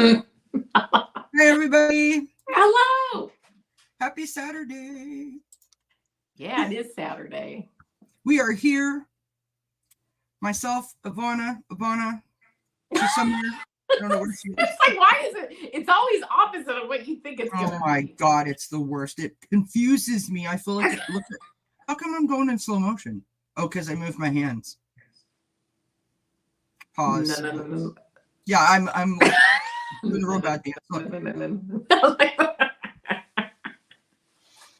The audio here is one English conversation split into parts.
Hi, everybody. Hello. Happy Saturday. Yeah, it is Saturday. We are here. Myself, Avana. She's somewhere. I don't know where she is. It's like, why is it? It's always opposite of what you think it's going to be. Oh my God, it's the worst. It confuses me. I feel like, how come I'm going in slow motion? Oh, because I moved my hands. Pause. No. Yeah, I'm like doing a robot dance. No.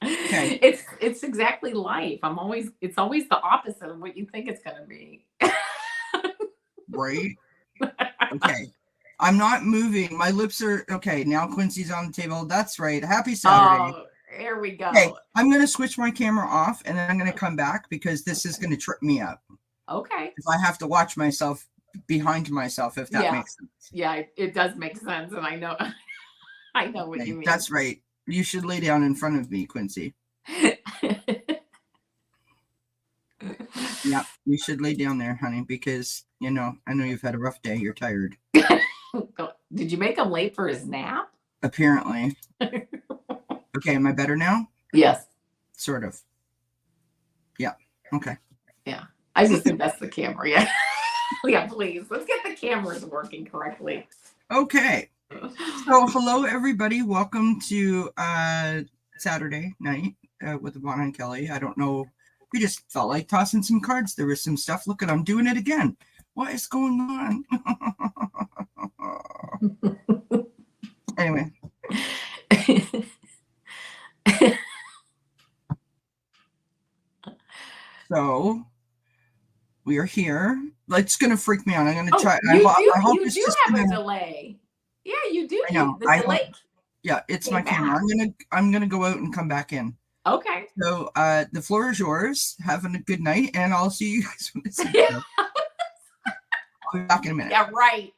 Okay. It's exactly life. It's always the opposite of what you think it's going to be. Right? Okay. I'm not moving. My lips are okay. Now Quincy's on the table. That's right. Happy Saturday. Oh, here we go. Okay, I'm going to switch my camera off and then I'm going to come back because this is going to trip me up. Okay. If I have to watch myself behind myself, if that makes sense. Yeah, it does make sense. And I know what you mean. That's right. You should lay down in front of me, Quincy. Yeah, you should lay down there, honey, because, I know you've had a rough day. You're tired. Did you make him late for his nap? Apparently. Okay, am I better now? Yes. Sort of. Yeah. Okay. Yeah. I just think that's the camera. Yeah. Yeah, please. Let's get the cameras working correctly. Okay. So, hello, everybody. Welcome to Saturday night with Avana and Kelly. I don't know. We just felt like tossing some cards. There was some stuff. Look at, I'm doing it again. What is going on? Anyway. So, we are here. It's going to freak me out. I'm going to try. I hope you do have a delay. Yeah, you do. I know. The delay. Yeah, it's my camera. I'm gonna go out and come back in. Okay. So the floor is yours. Have a good night, and I'll see you guys when it's I'll be back in a minute. Yeah, right.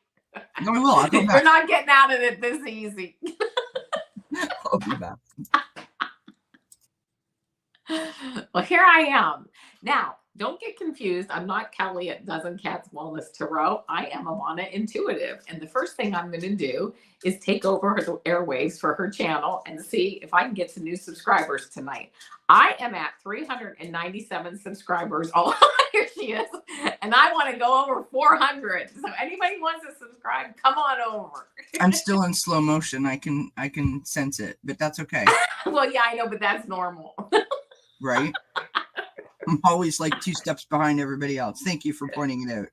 No, I will. I'll go back. We're not getting out of it this easy. I'll be back. Well, here I am. Now, don't get confused. I'm not Kelly at dznCat's Wellness Tarot. I am Avana Intuitive. And the first thing I'm going to do is take over her airwaves for her channel and see if I can get some new subscribers tonight. I am at 397 subscribers. Oh, here she is. And I want to go over 400. So anybody wants to subscribe, come on over. I'm still in slow motion. I can sense it, but that's okay. Well, yeah, I know, but that's normal. Right? I'm always like 2 steps behind everybody else. Thank you for pointing it out.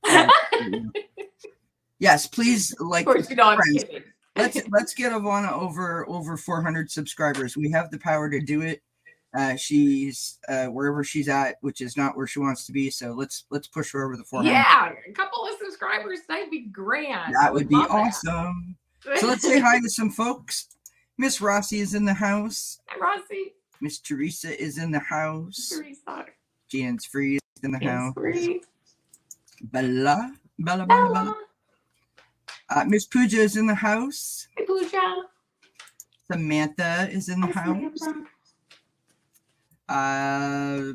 Yes, please, like, of course, you know, I'm kidding. Let's get Avana over 400 subscribers. We have the power to do it. She's wherever she's at, which is not where she wants to be. So let's push her over the 400. Yeah, a couple of subscribers, that'd be grand. That would be awesome. So let's say hi to some folks. Miss Rossi is in the house. Hi, Rossi. Miss Teresa is in the house. Teresa. Jan's Free is in the house. Free. Bella. Miss Pooja is in the house. Hi, Pooja. Samantha is in the house.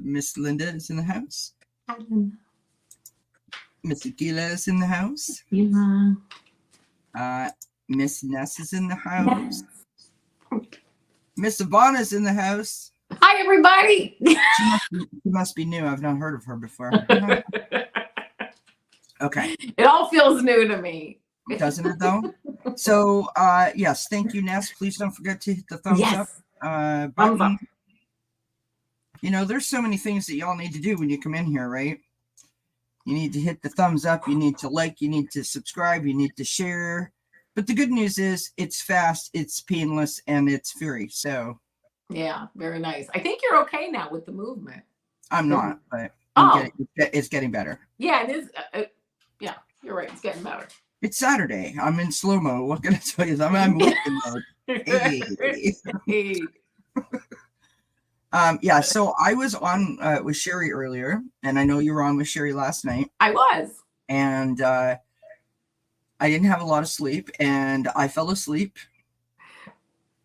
Miss Linda is in the house. Hi, Linda. Miss Akila is in the house. Akila. Miss Ness is in the house. Miss Avana is in the house. Hi, everybody. She must be new. I've not heard of her before. Okay. It all feels new to me. Doesn't it, though? So, yes, thank you, Ness. Please don't forget to hit the thumbs up button. Thumbs up. There's so many things that y'all need to do when you come in here, right? You need to hit the thumbs up. You need to like. You need to subscribe. You need to share. But the good news is it's fast, it's painless, and it's free. So, yeah, very nice. I think you're okay now with the movement. I'm not, but it's getting better. Yeah, it is. Yeah, you're right. It's getting better. It's Saturday. I'm in slow-mo. What can I tell you? I'm looking mode. Hey. Yeah, so I was on with Sherry earlier, and I know you were on with Sherry last night. I was. And I didn't have a lot of sleep, and I fell asleep.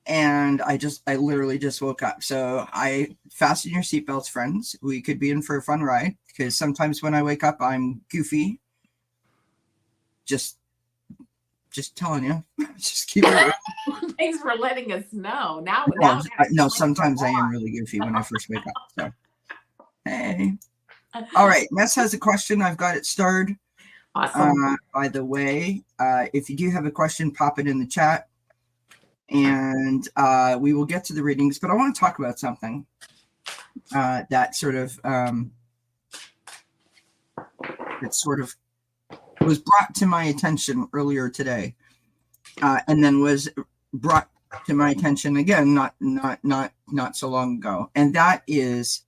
And I literally just woke up. So I fasten your seatbelts, friends. We could be in for a fun ride, because sometimes when I wake up, I'm goofy. Just Just telling you. Just keep it. Thanks for letting us know. Now, No, sometimes I am really goofy when I first wake up. So, hey. All right. Ness has a question. I've got it starred. Awesome. By the way, if you do have a question, pop it in the chat, and we will get to the readings. But I want to talk about something that sort of was brought to my attention earlier today, and then was brought to my attention again not so long ago, and that is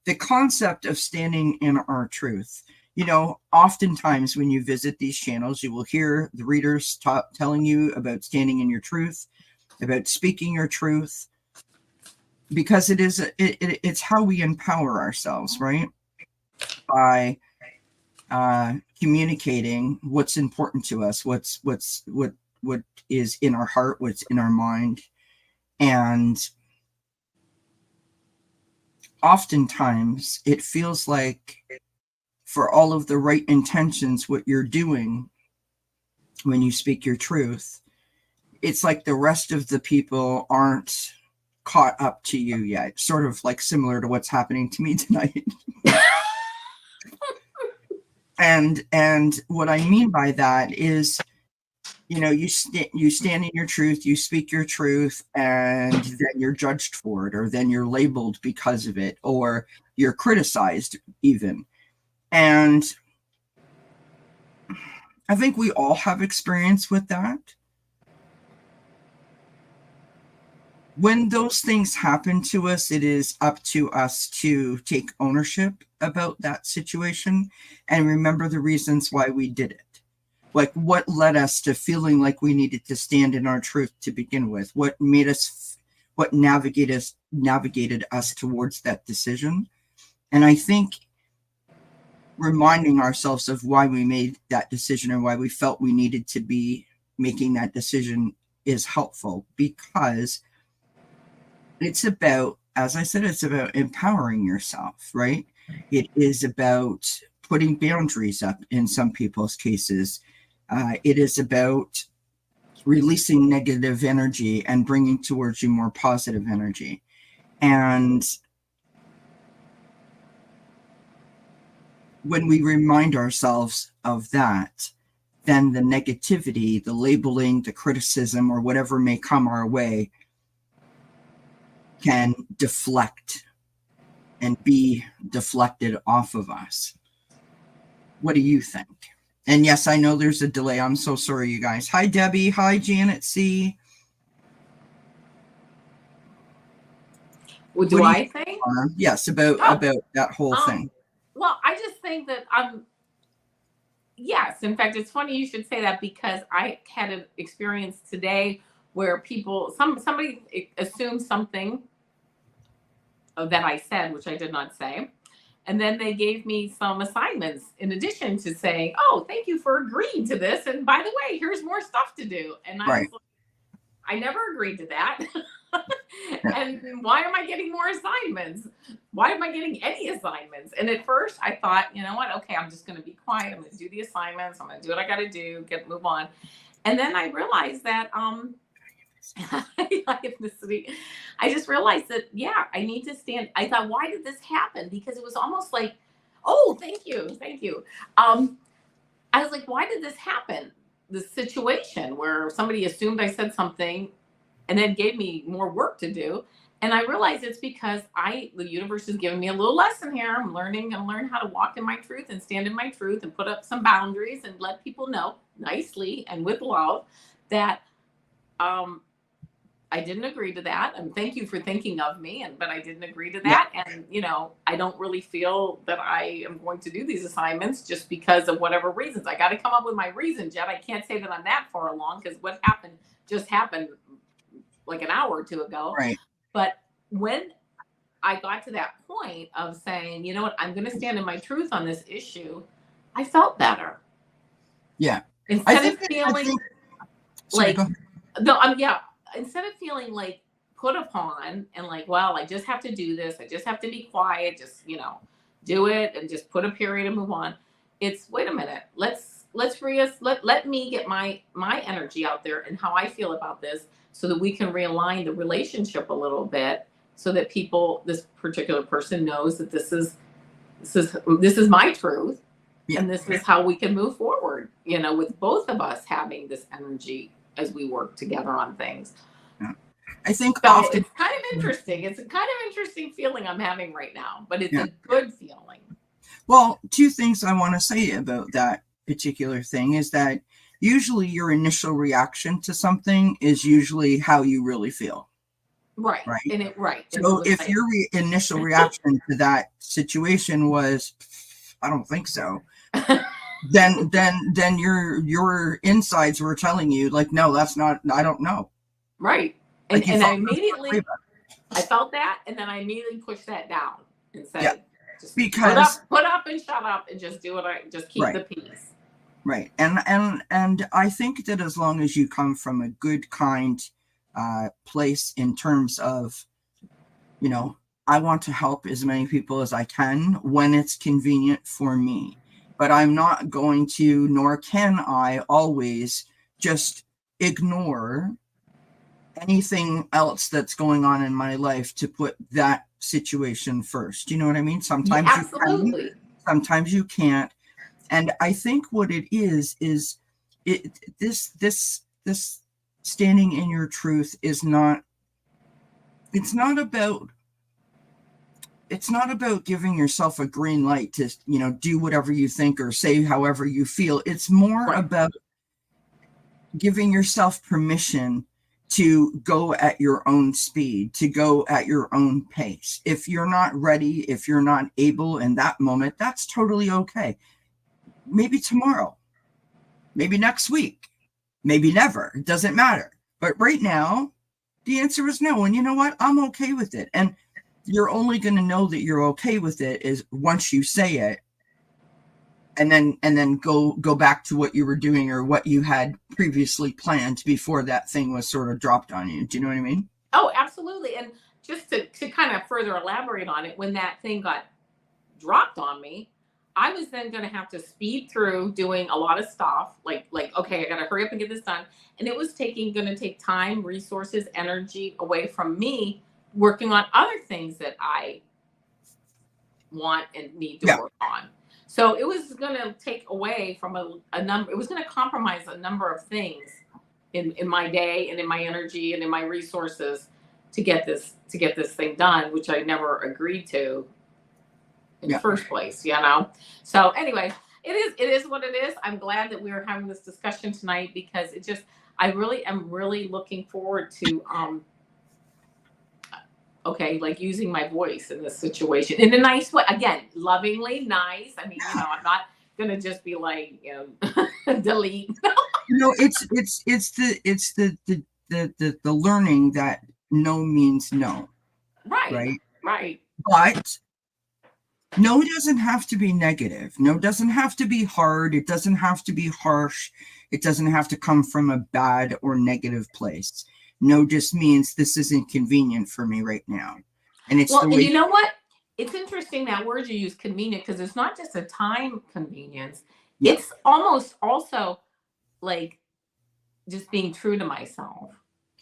the concept of standing in our truth. You know, oftentimes when you visit these channels, you will hear the readers telling you about standing in your truth, about speaking your truth, because it's how we empower ourselves, right? By communicating what's important to us, what is in our heart, what's in our mind. And oftentimes it feels like, for all of the right intentions, what you're doing when you speak your truth, it's like the rest of the people aren't caught up to you yet. Sort of like similar to what's happening to me tonight. And what I mean by that is, you know, you stand in your truth, you speak your truth, and then you're judged for it, or then you're labeled because of it, or you're criticized even. And I think we all have experience with that. When those things happen to us, it is up to us to take ownership about that situation and remember the reasons why we did it. Like, what led us to feeling like we needed to stand in our truth to begin with? What navigated us towards that decision? And I think reminding ourselves of why we made that decision and why we felt we needed to be making that decision is helpful, because it's about, as I said, it's about empowering yourself, right? It is about putting boundaries up in some people's cases. It is about releasing negative energy and bringing towards you more positive energy. And when we remind ourselves of that, then the negativity, the labeling, the criticism, or whatever may come our way can deflect and be deflected off of us. What do you think? And yes, I know there's a delay. I'm so sorry, you guys. Hi, Debbie. Hi, Janet C. What do I think? Yes, about that whole thing. Well, I just think that yes, in fact, it's funny you should say that, because I had an experience today where somebody assumed something that I said, which I did not say. And then they gave me some assignments in addition to saying, oh, thank you for agreeing to this. And by the way, here's more stuff to do. And I was like, I never agreed to that. And why am I getting more assignments? Why am I getting any assignments? And at first I thought, you know what? Okay, I'm just going to be quiet. I'm going to do the assignments. I'm going to do what I got to do, move on. And then I realized that, ethnicity. I just realized that, yeah, I need to stand. I thought, why did this happen? Because it was almost like, oh, thank you. I was like, why did this happen? This situation where somebody assumed I said something and then gave me more work to do. And I realized it's because the universe is giving me a little lesson here. I'm learning how to walk in my truth and stand in my truth and put up some boundaries and let people know nicely and with love that, I didn't agree to that. And thank you for thinking of me. But I didn't agree to that. Yeah. And, you know, I don't really feel that I am going to do these assignments just because of whatever reasons. I got to come up with my reasons yet. I can't say that I'm that far along, because what happened just happened like an hour or two ago. Right. But when I got to that point of saying, you know what, I'm going to stand in my truth on this issue, I felt better. Yeah. Instead of feeling like put upon and like, well, I just have to do this. I just have to be quiet. Just, you know, do it and just put a period and move on. It's, wait a minute, let's free us. Let me get my energy out there and how I feel about this, so that we can realign the relationship a little bit, so that this particular person knows that this is my truth, Yeah. and this is how we can move forward. With both of us having this energy as we work together on things. Yeah. I think so often it's kind of interesting. It's a kind of interesting feeling I'm having right now, but it's a good feeling. Well, two things I want to say about that particular thing is that usually your initial reaction to something is usually how you really feel. Right. Right. So if your initial reaction to that situation was, I don't think so, then your insides were telling you like, no, that's not, I don't know. Right. And I immediately, I felt that, and then I immediately pushed that down and said, just because put up and shut up and just do it. Just keep the peace. Right. And I think that as long as you come from a good, kind place in terms of, I want to help as many people as I can when it's convenient for me, but I'm not going to, nor can I always just ignore anything else that's going on in my life to put that situation first. You know what I mean? Sometimes absolutely. You can, sometimes you can't. And I think what it is this standing in your truth is not, it's not about giving yourself a green light to, do whatever you think or say however you feel. It's more about giving yourself permission to go at your own speed, to go at your own pace. If you're not ready, if you're not able in that moment, that's totally okay. Maybe tomorrow, maybe next week, maybe never. It doesn't matter. But right now, the answer is no. And you know what? I'm okay with it. And you're only going to know that you're okay with it is once you say it, and then go back to what you were doing or what you had previously planned before that thing was sort of dropped on you. Do you know what I mean? Oh, absolutely. And just to kind of further elaborate on it, when that thing got dropped on me, I was then going to have to speed through doing a lot of stuff. Like, okay, I got to hurry up and get this done. And it was going to take time, resources, energy away from me working on other things that I want and need to work on. So it was going to take away from a number. It was going to compromise a number of things in my day and in my energy and in my resources to get this thing done, which I never agreed to in the first place, So anyway, it is what it is. I'm glad that we are having this discussion tonight, because I really am looking forward to like using my voice in this situation in a nice way. Again, lovingly, nice. I mean, I'm not gonna just be like, delete. It's the learning that no means no. Right. But no doesn't have to be negative. No doesn't have to be hard. It doesn't have to be harsh. It doesn't have to come from a bad or negative place. No just means this isn't convenient for me right now. And it's and you know what? It's interesting that word you use, convenient, because it's not just a time convenience. Yeah. It's almost also like just being true to myself.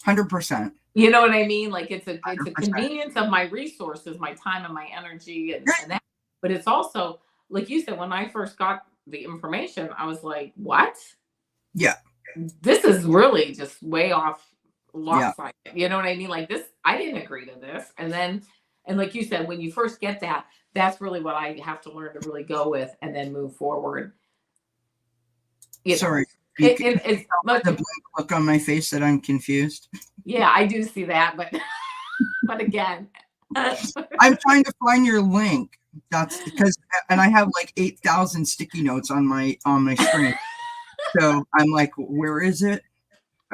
100%. You know what I mean? Like it's a convenience of my resources, my time and my energy and that. But it's also, like you said, when I first got the information, I was like, what? Yeah. This is really just way off. Lopsided. Yeah. You know what I mean? Like this, I didn't agree to this. And like you said, when you first get that, that's really what I have to learn to really go with and then move forward. Sorry. It's the blank look on my face that I'm confused. Yeah, I do see that, but again. I'm trying to find your link. That's because, and I have like 8,000 sticky notes on my screen. So I'm like, where is it?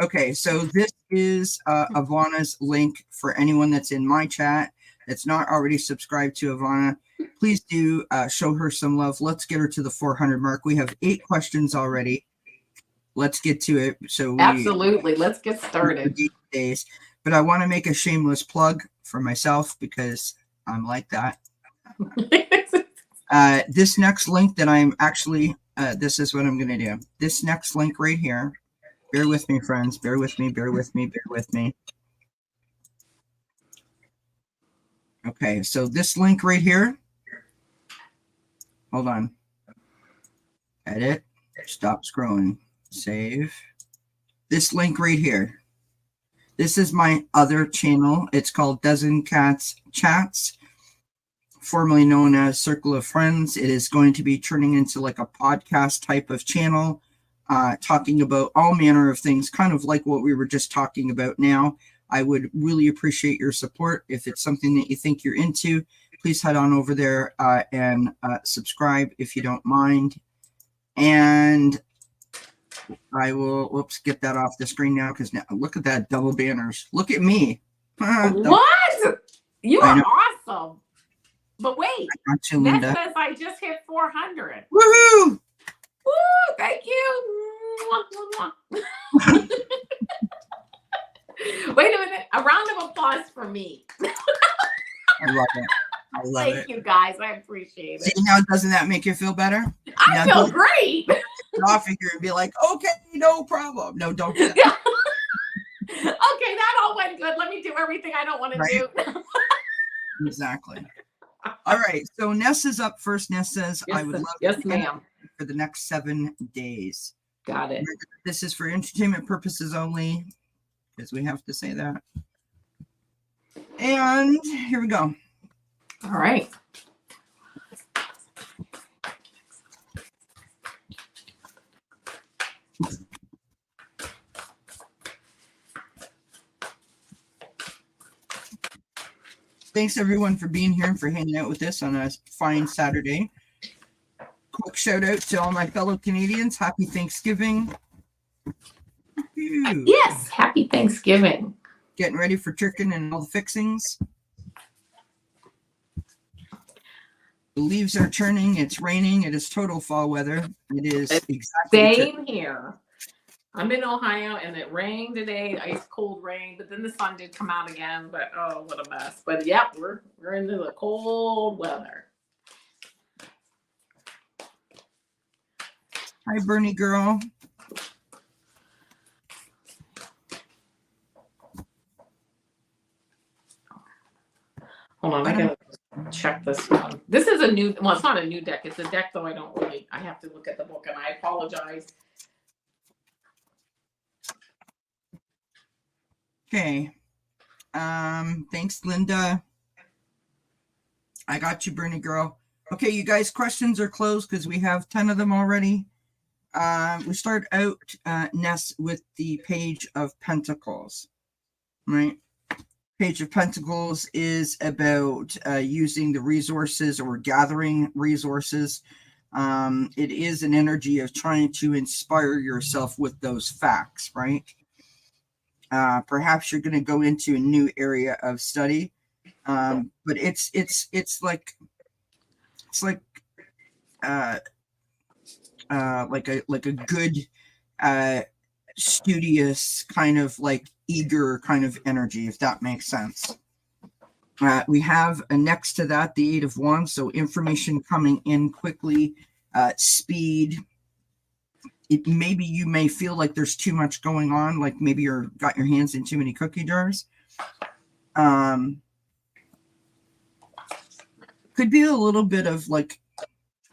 Okay, so this is Avana's link for anyone that's in my chat that's not already subscribed to Avana. Please do show her some love. Let's get her to the 400 mark. We have 8 questions already. Let's get to it. Absolutely, let's get started. Days. But I want to make a shameless plug for myself because I'm like that. This next link that I'm actually this is what I'm going to do. This next link right here, bear with me, friends. Bear with me, bear with me, bear with me. Okay, so this link right here, hold on. Edit, stop scrolling, save. This link right here. This is my other channel. It's called dznCat's Chats, formerly known as Circle of Friends. It is going to be turning into like a podcast type of channel, talking about all manner of things, kind of like what we were just talking about now. I would really appreciate your support. If it's something that you think you're into, please head on over there and subscribe if you don't mind. And I will, whoops, get that off the screen now, because now look at that, double banners. Look at me. What? You are awesome. But wait, Ness says I just hit 400. Woohoo! Woo! Thank you. Wait a minute. A round of applause for me. I love it. I love it. Thank you, guys. I appreciate it. See, now doesn't that make you feel better? I feel great. Off of here and be like, okay, no problem. No, don't do that. Yeah. Okay, that all went good. Let me do everything I don't want to do. Exactly. All right. So Ness is up first. Ness says, yes, I would love yes, ma'am. For the next 7 days. Got it. This is for entertainment purposes only, because we have to say that. And here we go. All right. Thanks everyone for being here and for hanging out with us on a fine Saturday. Quick shout out to all my fellow Canadians. Happy Thanksgiving. Yes, happy Thanksgiving. Getting ready for chicken and all the fixings. The leaves are turning. It's raining. It is total fall weather. It is exactly. Same here. I'm in Ohio and it rained today, ice cold rain, but then the sun did come out again. But oh, what a mess. But yep, we're into the cold weather. Hi, Bernie girl. Hold on, I gotta check this one. This is a new, well, it's not a new deck. It's a deck though I have to look at the book and I apologize. Okay. Thanks, Linda. I got you, Bernie girl. Okay, you guys, questions are closed because we have 10 of them already. We start out, Ness, with the Page of Pentacles, right? Page of Pentacles is about using the resources or gathering resources. It is an energy of trying to inspire yourself with those facts, right? Perhaps you're going to go into a new area of study, but it's like a good studious kind of like eager kind of energy, if that makes sense. We have next to that the 8 of Wands, so information coming in quickly, speed. Maybe you may feel like there's too much going on, like maybe you're got your hands in too many cookie jars. Could be a little bit of like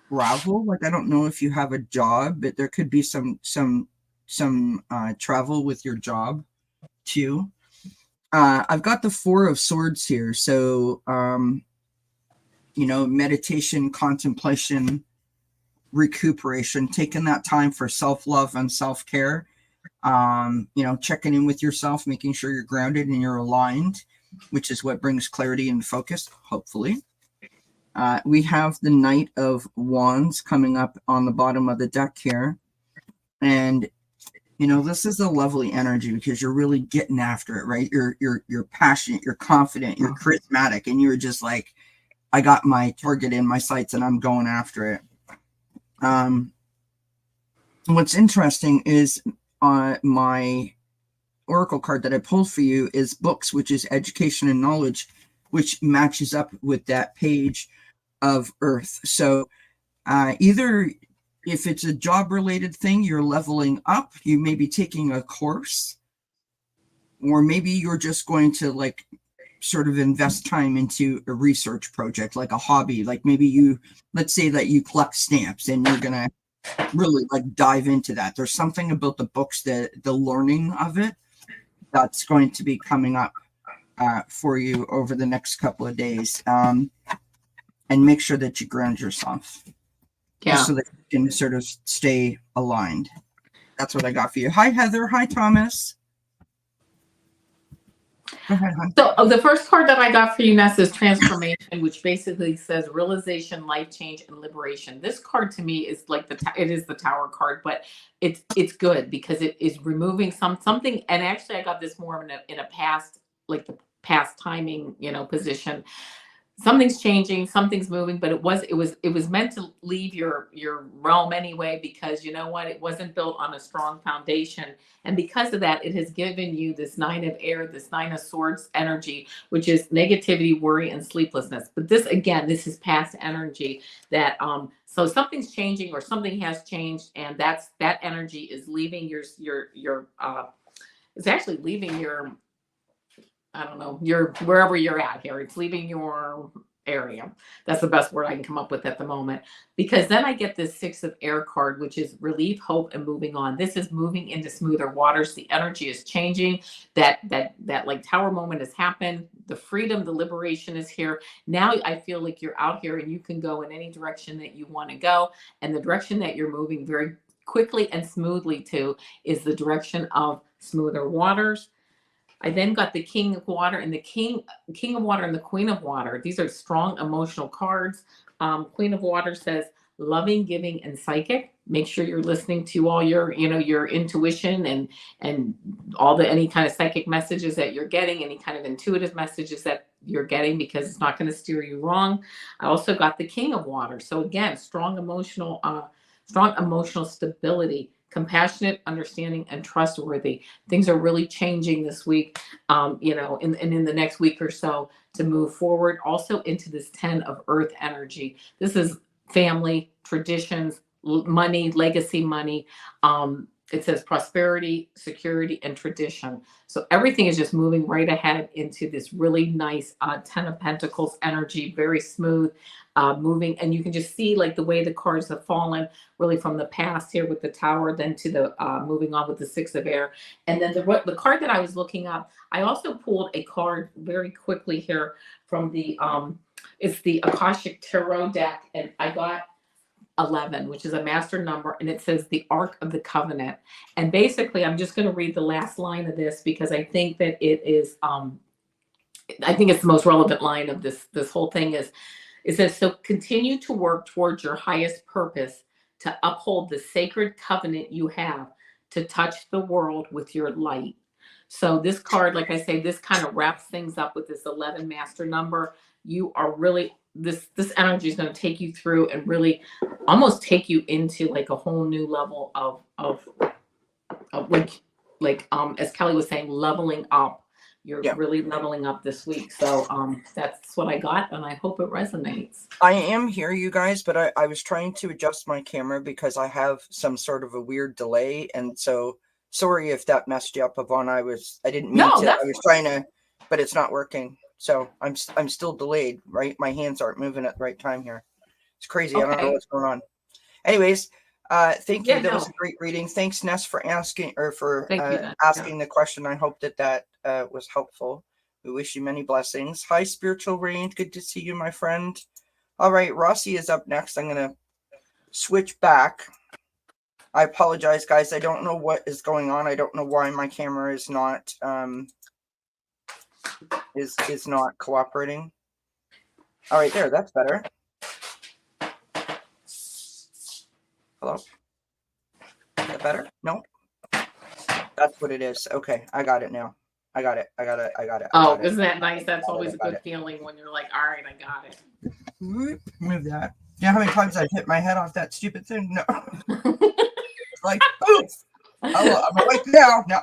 travel. Like I don't know if you have a job, but there could be some travel with your job too. I've got the 4 of Swords here, so meditation, contemplation, recuperation, taking that time for self-love and self-care, checking in with yourself, making sure you're grounded and you're aligned, which is what brings clarity and focus, hopefully. We have the Knight of Wands coming up on the bottom of the deck here. And, this is a lovely energy because you're really getting after it, right? You're passionate, you're confident, you're charismatic, and you're just like, I got my target in my sights and I'm going after it. What's interesting is my oracle card that I pulled for you is books, which is education and knowledge, which matches up with that Page of Earth. So either if it's a job related thing, you're leveling up. You may be taking a course, or maybe you're just going to like sort of invest time into a research project, like a hobby. Like maybe let's say that you collect stamps and you're going to really like dive into that. There's something about the books, the learning of it, that's going to be coming up for you over the next couple of days. And make sure that you ground yourself. Yeah. Just so that you can sort of stay aligned. That's what I got for you. Hi, Heather. Hi, Thomas. Go ahead, hon. So the first card that I got for you, Ness, is Transformation, which basically says realization, life change, and liberation. This card to me is like it is the Tower card, but it's good because it is removing something. And actually, I got this more in a past, like the past timing, position. Something's changing, something's moving, but it was meant to leave your realm anyway, because you know what, it wasn't built on a strong foundation, and because of that, it has given you this 9 of air, this 9 of swords energy, which is negativity, worry, and sleeplessness. But this is past energy that so something's changing or something has changed, and that energy is leaving your it's actually leaving your, I don't know, wherever you're at here. It's leaving your area. That's the best word I can come up with at the moment. Because then I get this 6 of air card, which is relief, hope, and moving on. This is moving into smoother waters. The energy is changing. That like Tower moment has happened. The freedom, the liberation is here. Now I feel like you're out here and you can go in any direction that you want to go. And the direction that you're moving very quickly and smoothly to is the direction of smoother waters. I then got the King of Water and the King of Water and the Queen of Water. These are strong emotional cards. Queen of Water says loving, giving, and psychic. Make sure you're listening to all your, your intuition and all any kind of psychic messages that you're getting, any kind of intuitive messages that you're getting, because it's not going to steer you wrong. I also got the King of Water. So again, strong emotional stability, compassionate, understanding, and trustworthy. Things are really changing this week, in the next week or so to move forward. Also into this 10 of earth energy. This is family, traditions, money, legacy money. It says prosperity, security, and tradition. So everything is just moving right ahead into this really nice 10 of Pentacles energy, very smooth, moving. And you can just see like the way the cards have fallen really from the past here with the Tower, then to the moving on with the 6 of air. And then the card that I was looking up, I also pulled a card very quickly here from the, it's the Akashic Tarot deck. And I got 11, which is a master number, and it says the Ark of the Covenant. And basically, I'm just going to read the last line of this because I think that it is, I think it's the most relevant line of this whole thing. It says, so continue to work towards your highest purpose to uphold the sacred covenant you have to touch the world with your light. So this card, like I say, this kind of wraps things up with this 11 master number. You are really, this energy is going to take you through and really almost take you into like a whole new level of like as Kelly was saying, leveling up. You're really leveling up this week. So that's what I got, and I hope it resonates. I am here, you guys, but I was trying to adjust my camera because I have some sort of a weird delay, and so sorry if that messed you up, Avana. I didn't mean to. I was trying to, but it's not working. So I'm still delayed, right? My hands aren't moving at the right time here. It's crazy. Okay. I don't know what's going on. Anyways, thank you. That was a great reading. Thanks, Ness, for asking asking the question. I hope that was helpful. We wish you many blessings. Hi, Spiritual Range. Good to see you, my friend. All right, Rossi is up next. I'm going to switch back. I apologize, guys. I don't know what is going on. I don't know why my camera is not is not cooperating. All right, there. That's better. Hello? Is that better? No? That's what it is. Okay, I got it now. I got it. Oh, isn't that nice? That's always a good feeling when you're like, all right, I got it. Move that. You know how many times I've hit my head off that stupid thing? No. Like, oof. I'm awake now. No.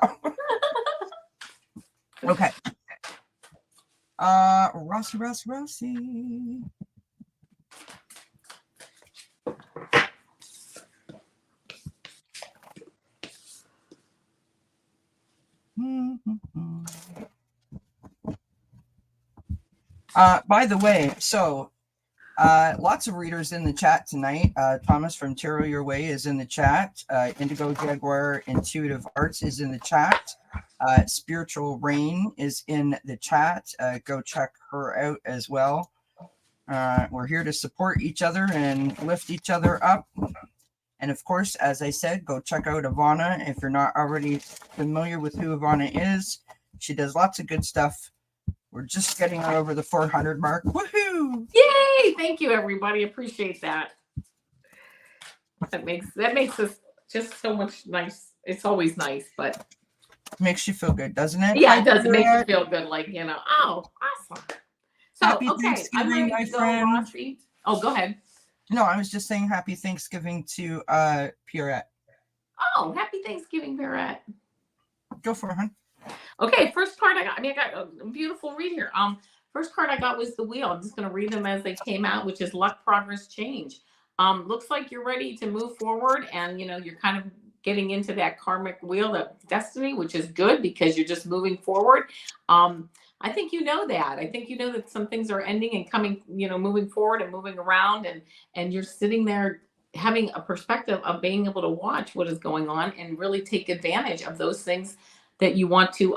Okay. Rossi. By the way, so lots of readers in the chat tonight. Thomas from Tarot Your Way is in the chat. Indigo Jaguar Intuitive Arts is in the chat. Spiritual Rain is in the chat. Go check her out as well. We're here to support each other and lift each other up. And of course, as I said, go check out Avana if you're not already familiar with who Avana is. She does lots of good stuff. We're just getting her over the 400 mark. Woohoo! Yay! Thank you, everybody. Appreciate that. That makes us just so much nice. It's always nice, but makes you feel good, doesn't it? Yeah, it does. It makes you feel good. Like, oh, awesome. So, happy okay, Thanksgiving, my friend. Rossi. Oh, go ahead. No, I was just saying happy Thanksgiving to Pierrette. Oh, happy Thanksgiving, Pierrette. Go for it, hon. Okay, first card I got a beautiful read here. First card I got was the wheel. I'm just going to read them as they came out, which is luck, progress, change. Looks like you're ready to move forward, and you're kind of getting into that karmic wheel of destiny, which is good because you're just moving forward. I think that. I think that some things are ending and coming, moving forward and moving around, and you're sitting there having a perspective of being able to watch what is going on and really take advantage of those things that you want to,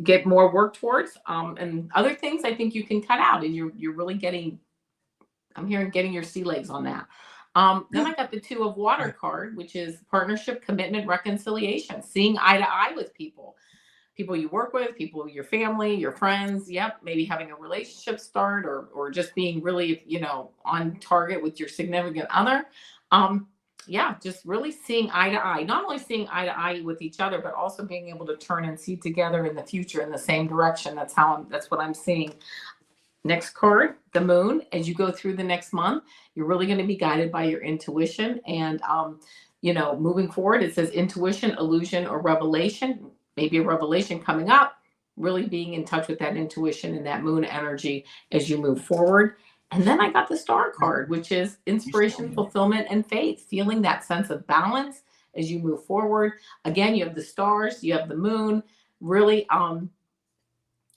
get more work towards, and other things I think you can cut out, and you're really getting your sea legs on that. Then I got the 2 of water card, which is partnership, commitment, reconciliation, seeing eye to eye with people you work with, people, your family, your friends. Yep. Maybe having a relationship start or just being really, on target with your significant other. Just really seeing eye to eye, not only seeing eye to eye with each other, but also being able to turn and see together in the future in the same direction. That's what I'm seeing. Next card, the moon. As you go through the next month, you're really going to be guided by your intuition. And, moving forward, it says intuition, illusion, or revelation. Maybe a revelation coming up, really being in touch with that intuition and that moon energy as you move forward. And then I got the star card, which is inspiration, fulfillment, and faith, feeling that sense of balance as you move forward. Again, you have the stars, you have the moon, really,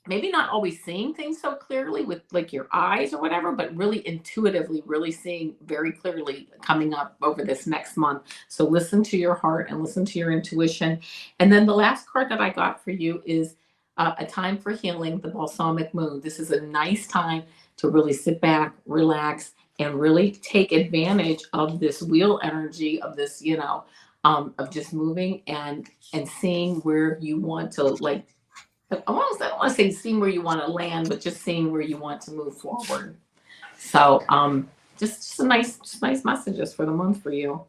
maybe not always seeing things so clearly with like your eyes or whatever, but really intuitively, really seeing very clearly coming up over this next month. So listen to your heart and listen to your intuition. And then the last card that I got for you is a time for healing, the balsamic moon. This is a nice time to really sit back, relax, and really take advantage of this wheel energy of this, of just moving and seeing where you want to, like, I don't want to say seeing where you want to land, but just seeing where you want to move forward. So just some nice messages for the month for you.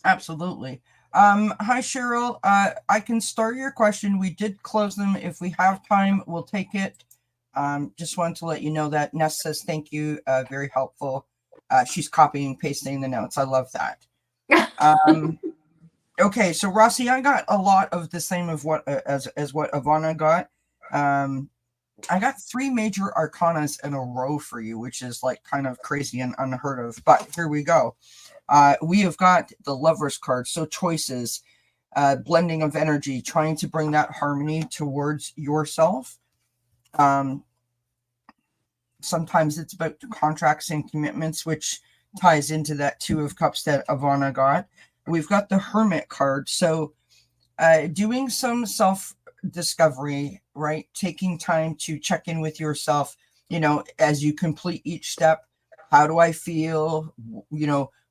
Absolutely. Hi, Cheryl. I can start your question. We did close them. If we have time, we'll take it. Just wanted to let you know that Ness says thank you. Very helpful. She's copying and pasting the notes. I love that. Okay, so Rossi, I got a lot of the same of what as what Avana got. I got 3 major arcanas in a row for you, which is like kind of crazy and unheard of. But here we go. We have got the Lover's card, so choices, blending of energy, trying to bring that harmony towards yourself. Sometimes it's about contracts and commitments, which ties into that 2 of Cups that Avana got. We've got the Hermit card. So doing some self-discovery, right? Taking time to check in with yourself, as you complete each step. How do I feel?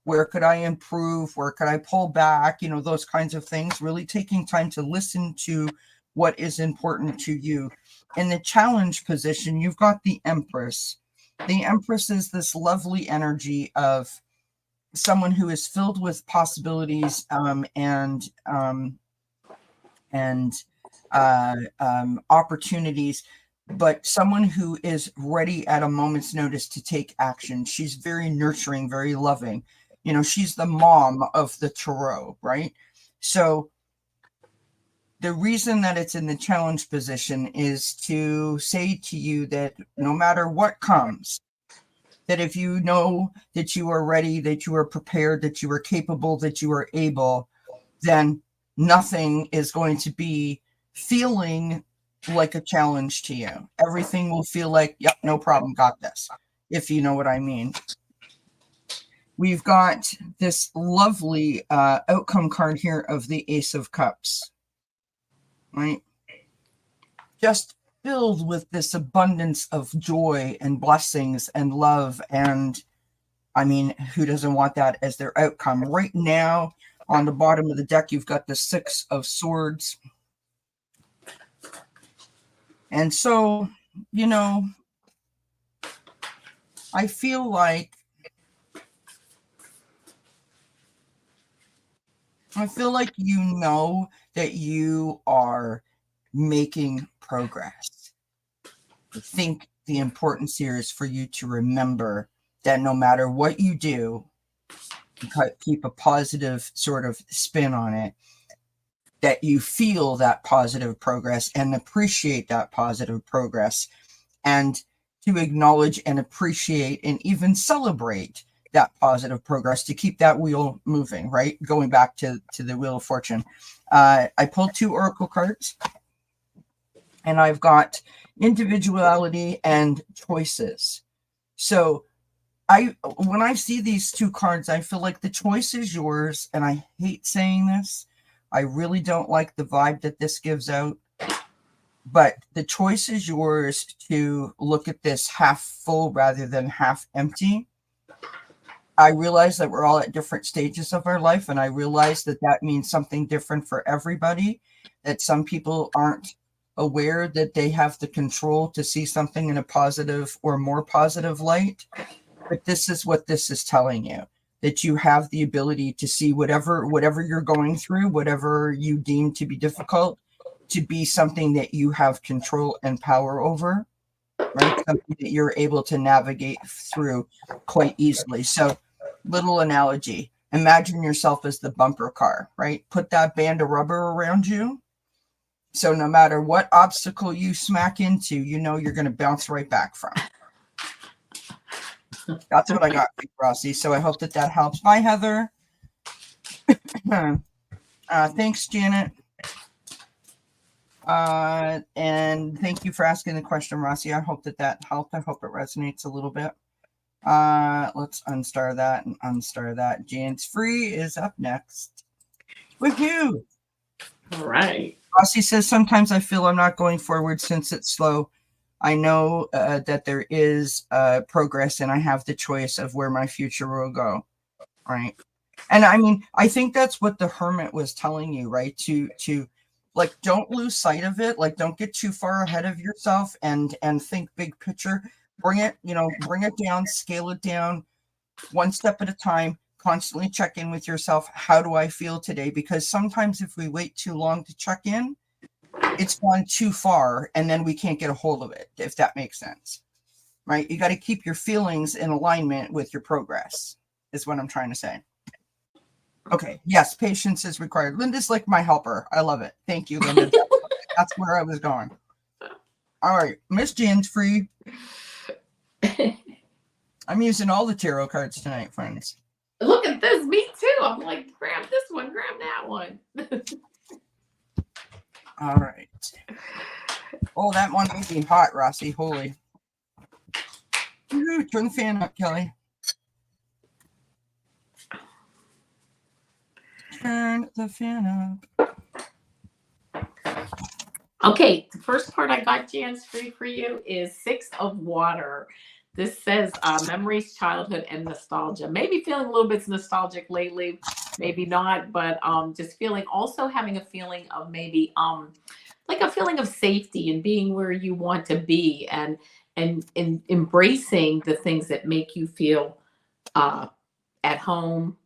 Where could I improve? Where could I pull back? Those kinds of things. Really taking time to listen to what is important to you. In the challenge position, you've got the Empress. The Empress is this lovely energy of someone who is filled with possibilities and opportunities, but someone who is ready at a moment's notice to take action. She's very nurturing, very loving. She's the mom of the tarot, right? So the reason that it's in the challenge position is to say to you that no matter what comes, that if you know that you are ready, that you are prepared, that you are capable, that you are able, then nothing is going to be feeling like a challenge to you. Everything will feel like, yep, no problem, got this, if you know what I mean. We've got this lovely outcome card here of the Ace of Cups, right? Just filled with this abundance of joy and blessings and love. And I mean, who doesn't want that as their outcome? Right now, on the bottom of the deck, you've got the Six of Swords. And so, you know, I feel like you know that you are making progress. I think the importance here is for you to remember that no matter what you do, keep a positive sort of spin on it, that you feel that positive progress and appreciate that positive progress, and to acknowledge and appreciate and even celebrate that positive progress to keep that wheel moving, right? Going back to the Wheel of Fortune. I pulled 2 oracle cards, and I've got individuality and choices. So when I see these 2 cards, I feel like the choice is yours, and I hate saying this. I really don't like the vibe that this gives out, but the choice is yours to look at this half full rather than half empty. I realize that we're all at different stages of our life, and I realize that that means something different for everybody, that some people aren't aware that they have the control to see something in a positive or more positive light. But this is what this is telling you, that you have the ability to see whatever you're going through, whatever you deem to be difficult, to be something that you have control and power over, right? Something that you're able to navigate through quite easily. So, little analogy, imagine yourself as the bumper car, right? Put that band of rubber around you. So no matter what obstacle you smack into, you know you're going to bounce right back from. That's what I got, Rossi. So I hope that helps. Bye, Heather. Thanks, Janet. And thank you for asking the question, Rossi. I hope that helped. I hope it resonates a little bit. Let's unstar that and unstar that. Jan's Free is up next. Woohoo! All right. Rossi says, sometimes I feel I'm not going forward since it's slow. I know that there is progress, and I have the choice of where my future will go, right? And I mean, I think that's what the Hermit was telling you, right? To like, don't lose sight of it. Like, don't get too far ahead of yourself and think big picture. Bring it down, scale it down, one step at a time. Constantly check in with yourself. How do I feel today? Because sometimes if we wait too long to check in, it's gone too far, and then we can't get a hold of it, if that makes sense, right? You got to keep your feelings in alignment with your progress, is what I'm trying to say. Okay, yes, patience is required. Linda's like my helper. I love it. Thank you, Linda. That's where I was going. All right, Miss Jan's Free. I'm using all the tarot cards tonight, friends. Look at this. Me too. I'm like, grab this one, grab that one. All right. Oh, that one made me hot, Rossi. Holy. Woo-hoo. Turn the fan up, Kelly. Turn the fan up. Okay, the first part I got, Jan's Free, for you is 6 of Water. This says memories, childhood, and nostalgia. Maybe feeling a little bit nostalgic lately, maybe not, but just having a feeling of maybe like a feeling of safety and being where you want to be, and embracing the things that make you feel at home,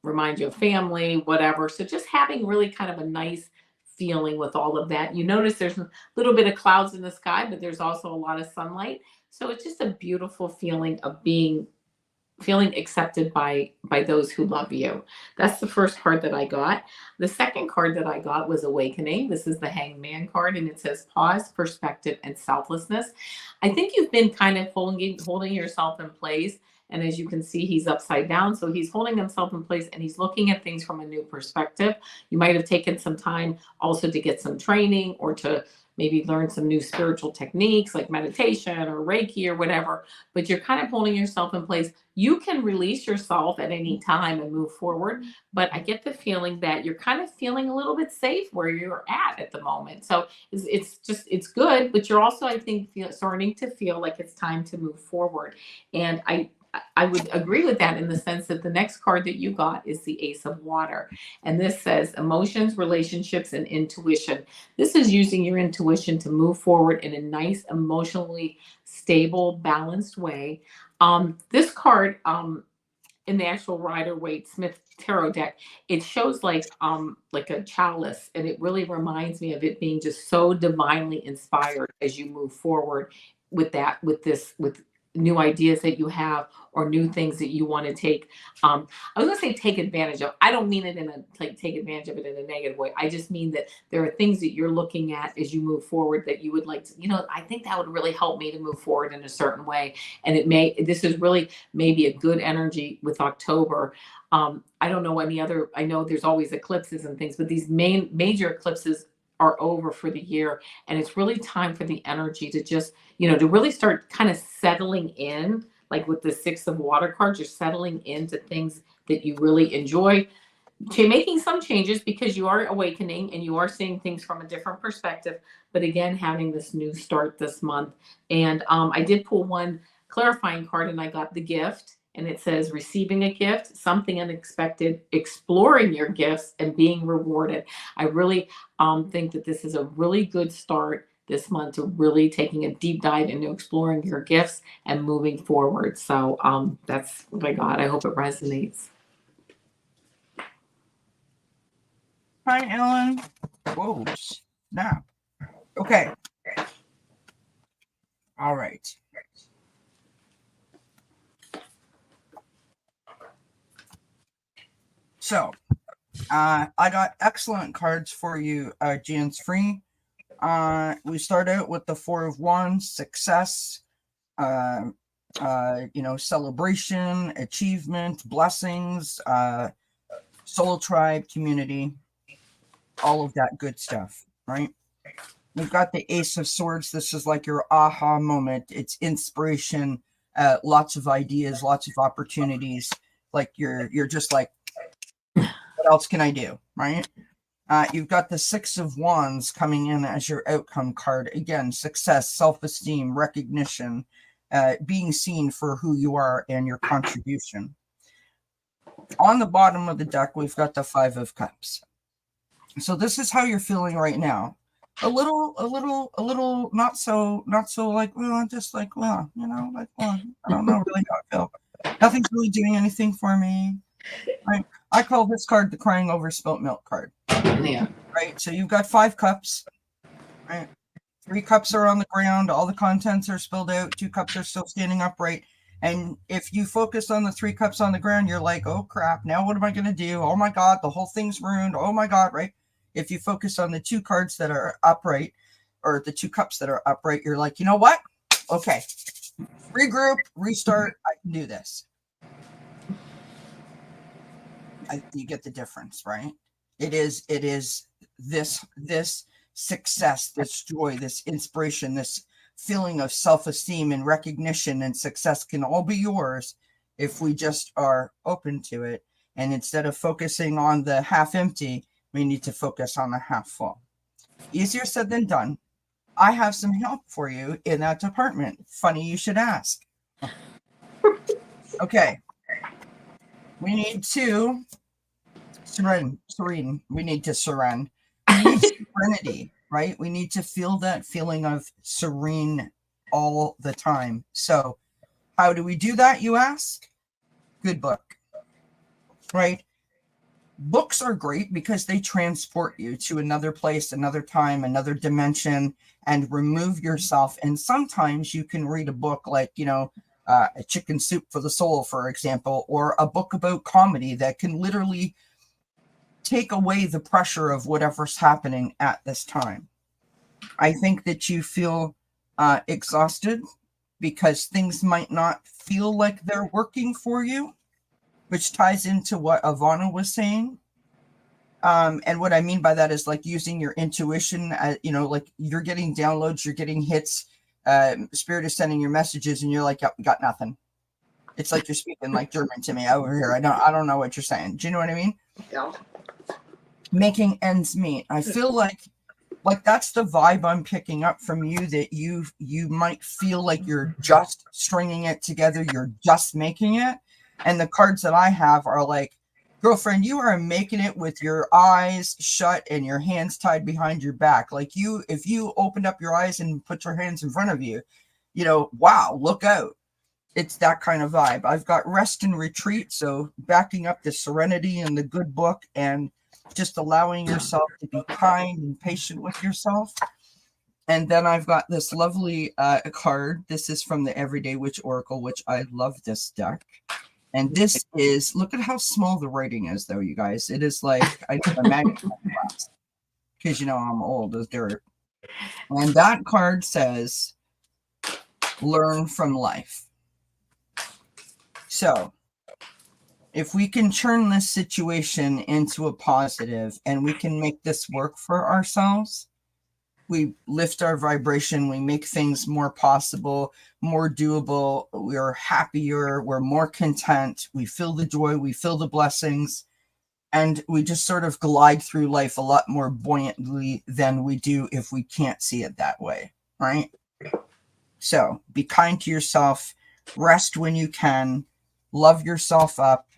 remind you of family, whatever. So just having really kind of a nice feeling with all of that. You notice there's a little bit of clouds in the sky, but there's also a lot of sunlight. So it's just a beautiful feeling of feeling accepted by those who love you. That's the first card that I got. The second card that I got was Awakening. This is the Hangman card, and it says pause, perspective, and selflessness. I think you've been kind of holding yourself in place And as you can see, he's upside down. So he's holding himself in place and he's looking at things from a new perspective. You might have taken some time also to get some training or to maybe learn some new spiritual techniques like meditation or Reiki or whatever, but you're kind of holding yourself in place. You can release yourself at any time and move forward, but I get the feeling that you're kind of feeling a little bit safe where you're at the moment. So it's good, but you're also, I think, starting to feel like it's time to move forward. And I would agree with that in the sense that the next card that you got is the Ace of Water. And this says emotions, relationships, and intuition. This is using your intuition to move forward in a nice, emotionally stable, balanced way. This card, in the actual Rider-Waite Smith tarot deck, it shows like a chalice, and it really reminds me of it being just so divinely inspired as you move forward with new ideas that you have or new things that you want to take. I was gonna say take advantage of. I don't mean it in a like take advantage of it in a negative way. I just mean that there are things that you're looking at as you move forward that you would like to, I think that would really help me to move forward in a certain way. And this is really maybe a good energy with October. I don't know any other, I know there's always eclipses and things, but these major eclipses are over for the year. And it's really time for the energy to just, to really start kind of settling in, like with the Six of Water cards, you're settling into things that you really enjoy, to making some changes because you are awakening and you are seeing things from a different perspective. But again, having this new start this month. And I did pull one clarifying card and I got the gift. And it says receiving a gift, something unexpected, exploring your gifts and being rewarded. I really think that this is a really good start this month to really taking a deep dive into exploring your gifts and moving forward. So that's what I got. I hope it resonates. Hi, Ellen. Whoa, snap. Okay. All right. So, I got excellent cards for you, Jan's Free. We start out with the Four of Wands, success, celebration, achievement, blessings, soul tribe, community, all of that good stuff, right? We've got the Ace of Swords. This is like your aha moment. It's inspiration, lots of ideas, lots of opportunities. Like you're just like, what else can I do, right? You've got the Six of Wands coming in as your outcome card. Again, success, self-esteem, recognition, being seen for who you are and your contribution. On the bottom of the deck, we've got the Five of Cups. So this is how you're feeling right now. A little, not so like, well, just like, well, like, well, I don't know really how I feel. Nothing's really doing anything for me. Right? I call this card the crying over spilt milk card. Yeah. Right. So you've got 5 cups. Right. 3 cups are on the ground. All the contents are spilled out. 2 cups are still standing upright. And if you focus on the 3 cups on the ground, you're like, oh crap, now what am I going to do? Oh my God, the whole thing's ruined. Oh my God. Right. If you focus on the 2 cards that are upright, or the 2 cups that are upright, you're like, you know what? Okay. Regroup, restart. I can do this. You get the difference, right? It is this success, this joy, this inspiration, this feeling of self-esteem and recognition and success can all be yours if we just are open to it. And instead of focusing on the half empty, we need to focus on the half full. Easier said than done. I have some help for you in that department. Funny you should ask. Okay. We need to serene. We need to surrender. We need serenity, right? We need to feel that feeling of serene all the time. So how do we do that, you ask? Good book, right? Books are great because they transport you to another place, another time, another dimension, and remove yourself. And sometimes you can read a book like, A Chicken Soup for the Soul, for example, or a book about comedy that can literally take away the pressure of whatever's happening at this time. I think that you feel exhausted because things might not feel like they're working for you, which ties into what Avana was saying. And what I mean by that is like using your intuition, like you're getting downloads, you're getting hits, Spirit is sending your messages, and you're like, yep, got nothing. It's like you're speaking like German to me over here. I don't know what you're saying. Do you know what I mean? Yeah. Making ends meet. I feel like that's the vibe I'm picking up from you, that you might feel like you're just stringing it together, you're just making it. And the cards that I have are like, girlfriend, you are making it with your eyes shut and your hands tied behind your back. Like if you opened up your eyes and put your hands in front of you, wow, look out. It's that kind of vibe. I've got rest and retreat. So backing up the serenity and the good book, and just allowing yourself to be kind and patient with yourself. And then I've got this lovely card. This is from the Everyday Witch Oracle, which I love this deck. And this is, look at how small the writing is, though, you guys. It is like, I need a magnifying glass, because, I'm old as dirt. And that card says, learn from life. So, if we can turn this situation into a positive and we can make this work for ourselves, we lift our vibration, we make things more possible, more doable, we're happier, we're more content, we feel the joy, we feel the blessings, and we just sort of glide through life a lot more buoyantly than we do if we can't see it that way, right? So be kind to yourself, rest when you can, love yourself up,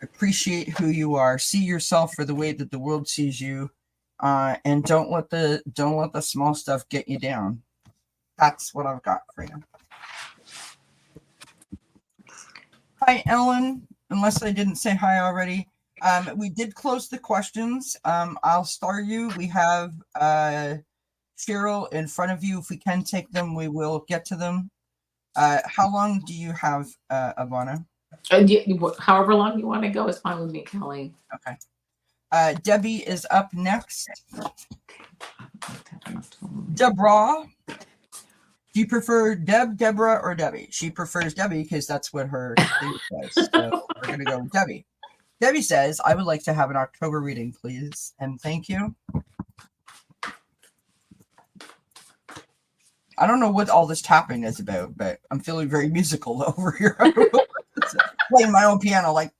appreciate who you are, see yourself for the way that the world sees you, and don't let the small stuff get you down. That's what I've got for you. Hi, Ellen. Unless I didn't say hi already. We did close the questions. I'll star you. We have Cheryl in front of you. If we can take them, we will get to them. How long do you have, Avana? However long you want to go is fine with me, Kelly. Okay. Debbie is up next. Deborah. Do you prefer Deborah, or Debbie? She prefers Debbie because that's what her thing says. So we're going to go with Debbie. Debbie says, I would like to have an October reading, please. And thank you. I don't know what all this tapping is about, but I'm feeling very musical over here. Playing my own piano. Like,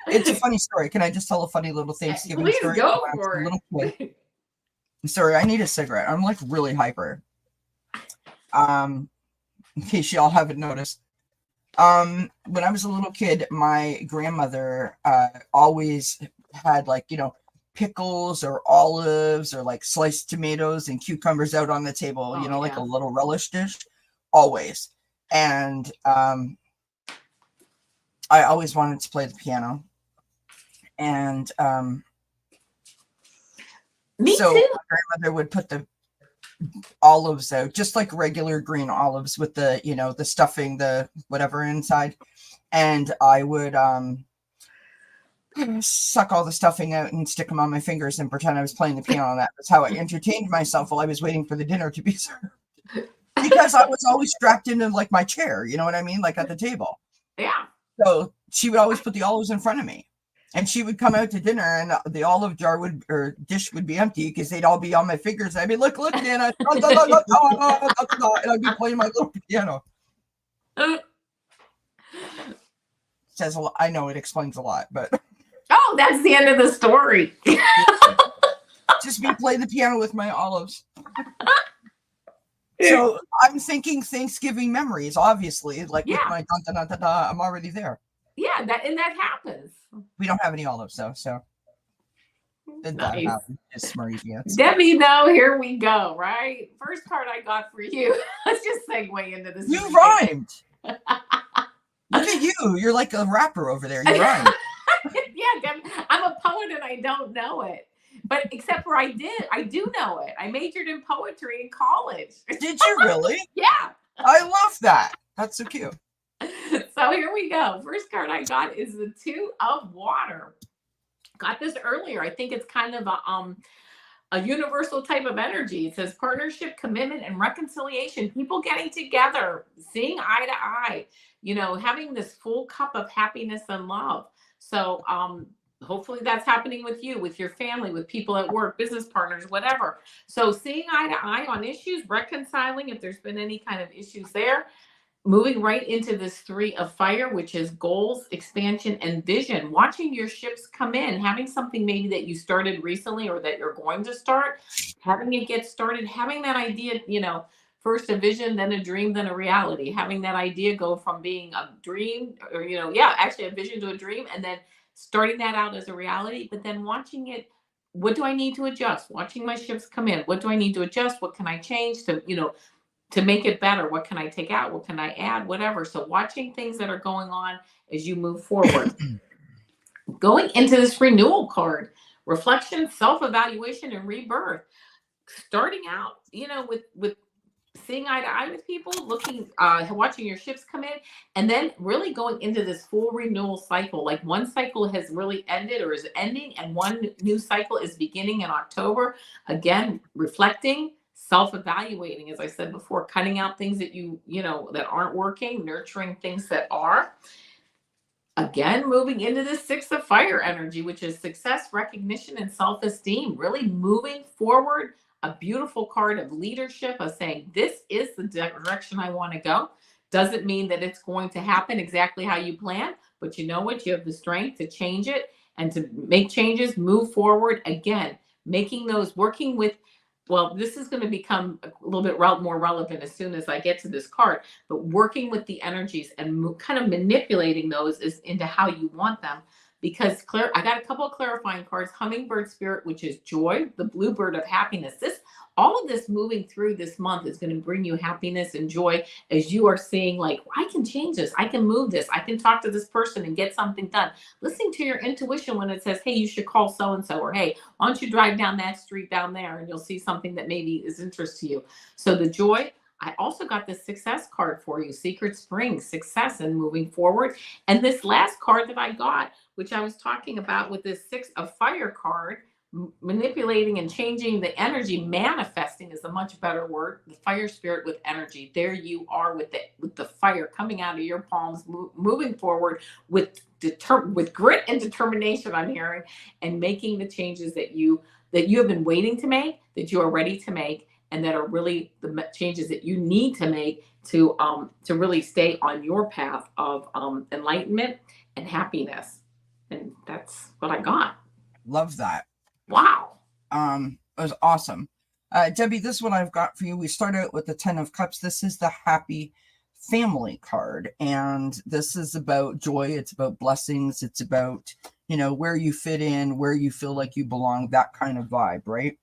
it's a funny story. Can I just tell a funny little Thanksgiving story? Please go for it. Sorry, I need a cigarette. I'm like really hyper. In case y'all haven't noticed. When I was a little kid, my grandmother always had pickles or olives or like sliced tomatoes and cucumbers out on the table, like a little relish dish, always. And I always wanted to play the piano. And Me so too. my grandmother would put the olives out, just like regular green olives with the, the stuffing, the whatever inside. And I would suck all the stuffing out and stick them on my fingers and pretend I was playing the piano. And that was how I entertained myself while I was waiting for the dinner to be served. Because I was always strapped into like my chair, you know what I mean? Like at the table. Yeah. So she would always put the olives in front of me. And she would come out to dinner and the olive jar dish would be empty because they'd all be on my fingers. I'd be, look, Nana. And I'd be playing my little piano. Says a lot. I know it explains a lot, but. Oh, that's the end of the story. Just me playing the piano with my olives. So I'm thinking Thanksgiving memories, obviously. Like with my da-da-da-da-da, I'm already there. Yeah, that happens. We don't have any olives, though, so. Nice. It's Maurice. Debbie, no, here we go, right? First card I got for you. Let's just segue into this. You rhymed. Look at you. You're like a rapper over there. You rhymed. Yeah, Debbie, I'm a poet and I don't know it. But except for I do know it. I majored in poetry in college. Did you really? Yeah. I love that. That's so cute. So here we go. First card I got is the Two of Water. Got this earlier. I think it's kind of a universal type of energy. It says partnership, commitment, and reconciliation. People getting together, seeing eye to eye, having this full cup of happiness and love. So hopefully that's happening with you, with your family, with people at work, business partners, whatever. So seeing eye to eye on issues, reconciling if there's been any kind of issues there. Moving right into this 3 of fire, which is goals, expansion, and vision. Watching your ships come in, having something maybe that you started recently or that you're going to start, having it get started, having that idea, first a vision, then a dream, then a reality. Having that idea go from being a dream or, actually a vision to a dream, and then starting that out as a reality, but then watching it. What do I need to adjust? Watching my ships come in. What do I need to adjust? What can I change to make it better? What can I take out? What can I add? Whatever. So watching things that are going on as you move forward. Going into this renewal card, reflection, self-evaluation, and rebirth. Starting out, with seeing eye to eye with people, watching your ships come in, and then really going into this full renewal cycle. Like one cycle has really ended or is ending, and one new cycle is beginning in October. Again, reflecting, self-evaluating, as I said before, cutting out things that that aren't working, nurturing things that are. Again, moving into the 6 of fire energy, which is success, recognition, and self-esteem. Really moving forward. A beautiful card of leadership, of saying, this is the direction I want to go. Doesn't mean that it's going to happen exactly how you plan, but you know what? You have the strength to change it and to make changes, move forward. Again, working with, well, this is going to become a little bit more relevant as soon as I get to this card, but working with the energies and kind of manipulating those into how you want them. Because I got a couple of clarifying cards. Hummingbird spirit, which is joy, the bluebird of happiness. All of this moving through this month is going to bring you happiness and joy as you are seeing, like, I can change this. I can move this. I can talk to this person and get something done. Listening to your intuition when it says, hey, you should call so-and-so, or hey, why don't you drive down that street down there and you'll see something that maybe is interest to you. So the joy. I also got this success card for you, Secret Spring, success and moving forward. And this last card that I got, which I was talking about with this 6 of fire card, manipulating and changing the energy, manifesting is a much better word. The fire spirit with energy. There you are with the fire coming out of your palms, moving forward with grit and determination, I'm hearing, and making the changes that you have been waiting to make, that you are ready to make, and that are really the changes that you need to make to really stay on your path of enlightenment and happiness. And that's what I got. Love that. Wow. It was awesome. Debbie, this is what I've got for you. We start out with the 10 of Cups. This is the happy family card. And this is about joy. It's about blessings. It's about, where you fit in, where you feel like you belong, that kind of vibe, right?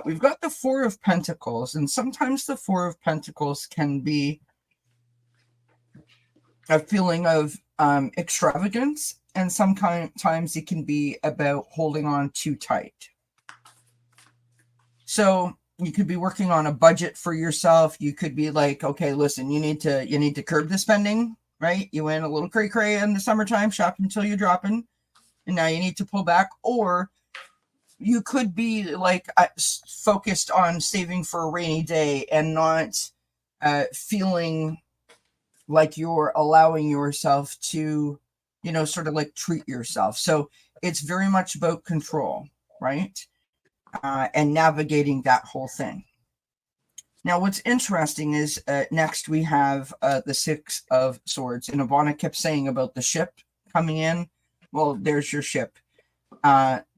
We've got the 4 of Pentacles, and sometimes the 4 of Pentacles can be a feeling of extravagance, and sometimes it can be about holding on too tight. So you could be working on a budget for yourself. You could be like, okay, listen, you need to curb the spending, right? You went a little cray-cray in the summertime, shop until you're dropping, and now you need to pull back. Or you could be like focused on saving for a rainy day and not feeling like you're allowing yourself to, sort of like treat yourself. So it's very much about control, right? And navigating that whole thing. Now, what's interesting is next we have the 6 of Swords. And Avana kept saying about the ship coming in. Well, there's your ship.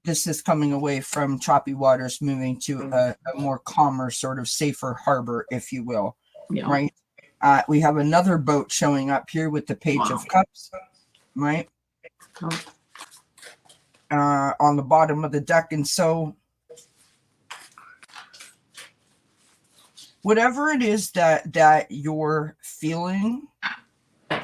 This is coming away from choppy waters, moving to a more calmer, sort of safer harbor, if you will, right? We have another boat showing up here with the Page of Cups, right? On the bottom of the deck. And so whatever it is that you're feeling,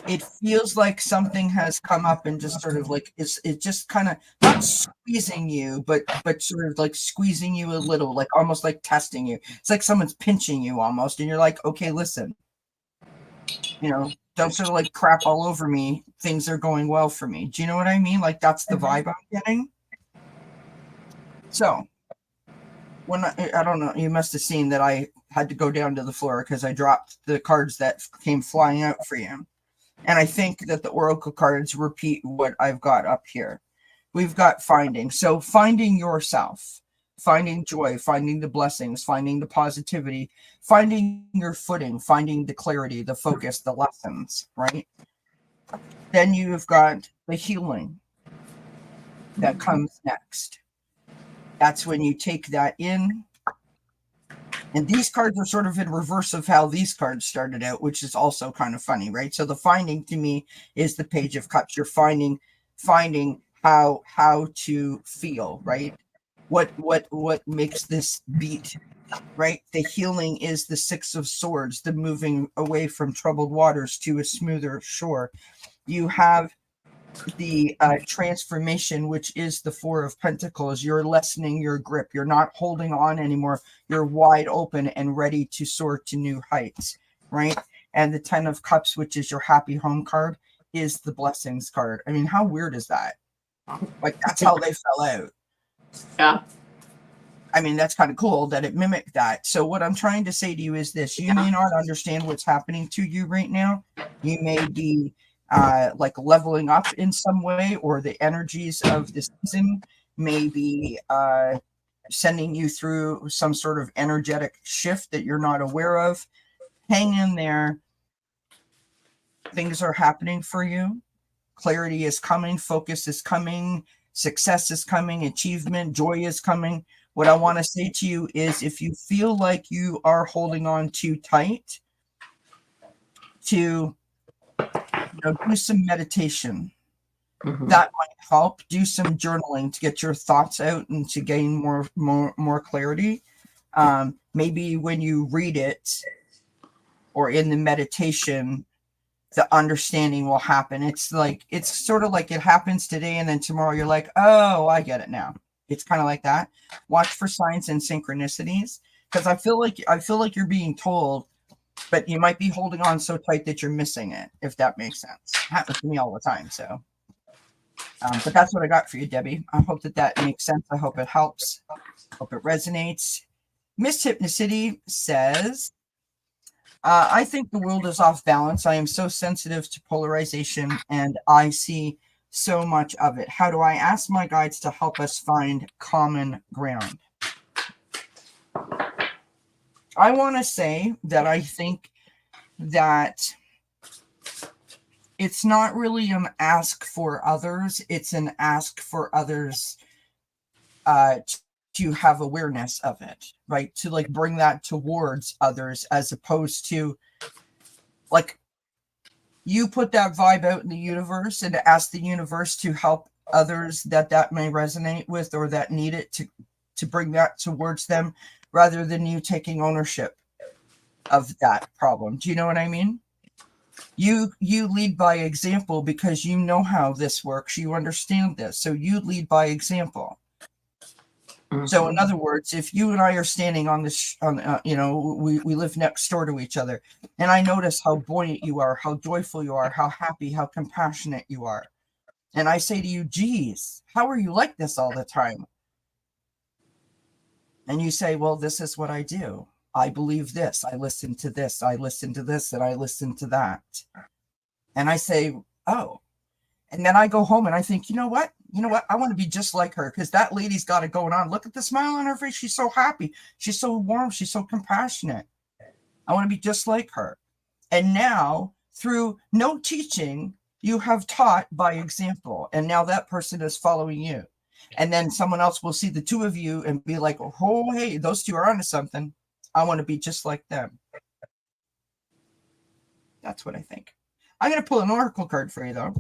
it feels like something has come up and just sort of like it just kind of not squeezing you, but sort of like squeezing you a little, like almost like testing you. It's like someone's pinching you almost, and you're like, okay, listen, don't sort of like crap all over me. Things are going well for me. Do you know what I mean? Like that's the vibe I'm getting. So when I don't know, you must have seen that I had to go down to the floor because I dropped the cards that came flying out for you. And I think that the oracle cards repeat what I've got up here. We've got finding. So finding yourself, finding joy, finding the blessings, finding the positivity, finding your footing, finding the clarity, the focus, the lessons, right? Then you've got the healing that comes next. That's when you take that in. And these cards are sort of in reverse of how these cards started out, which is also kind of funny, right? So the finding to me is the Page of Cups. You're finding how to feel, right? What makes this beat, right? The healing is the Six of Swords, the moving away from troubled waters to a smoother shore. You have the transformation, which is the Four of Pentacles. You're lessening your grip. You're not holding on anymore. You're wide open and ready to soar to new heights, right? And the Ten of Cups, which is your happy home card, is the blessings card. I mean, how weird is that? Like, that's how they fell out. Yeah. I mean, that's kind of cool that it mimicked that. So what I'm trying to say to you is this: you may not understand what's happening to you right now. You may be like leveling up in some way, or the energies of the season may be sending you through some sort of energetic shift that you're not aware of. Hang in there. Things are happening for you. Clarity is coming. Focus is coming. Success is coming. Achievement, joy is coming. What I want to say to you is, if you feel like you are holding on too tight, to do some meditation. That might help. Do some journaling to get your thoughts out and to gain more clarity. Maybe when you read it or in the meditation, the understanding will happen. It's sort of like it happens today, and then tomorrow you're like, oh, I get it now. It's kind of like that. Watch for signs and synchronicities, because I feel like you're being told, but you might be holding on so tight that you're missing it, if that makes sense. It happens to me all the time. So, but that's what I got for you, Debbie. I hope that makes sense. I hope it helps. Hope it resonates. Miss Hypnicity says, I think the world is off balance. I am so sensitive to polarization, and I see so much of it. How do I ask my guides to help us find common ground? I want to say that I think that it's not really an ask for others. It's an ask for others to have awareness of it, right? To like bring that towards others, as opposed to like you put that vibe out in the universe and ask the universe to help others that may resonate with, or that need it, to bring that towards them, rather than you taking ownership of that problem. Do you know what I mean? You lead by example because you know how this works. You understand this. So you lead by example. So in other words, if you and I are standing on this, we live next door to each other, and I notice how buoyant you are, how joyful you are, how happy, how compassionate you are. And I say to you, geez, how are you like this all the time? And you say, well, this is what I do. I believe this. I listen to this. I listen to this, and I listen to that. And I say, oh. And then I go home and I think, you know what? I want to be just like her, because that lady's got it going on. Look at the smile on her face. She's so happy. She's so warm. She's so compassionate. I want to be just like her. And now, through no teaching, you have taught by example. And now that person is following you. And then someone else will see the two of you and be like, oh, hey, those two are onto something. I want to be just like them. That's what I think. I'm going to pull an oracle card for you, though.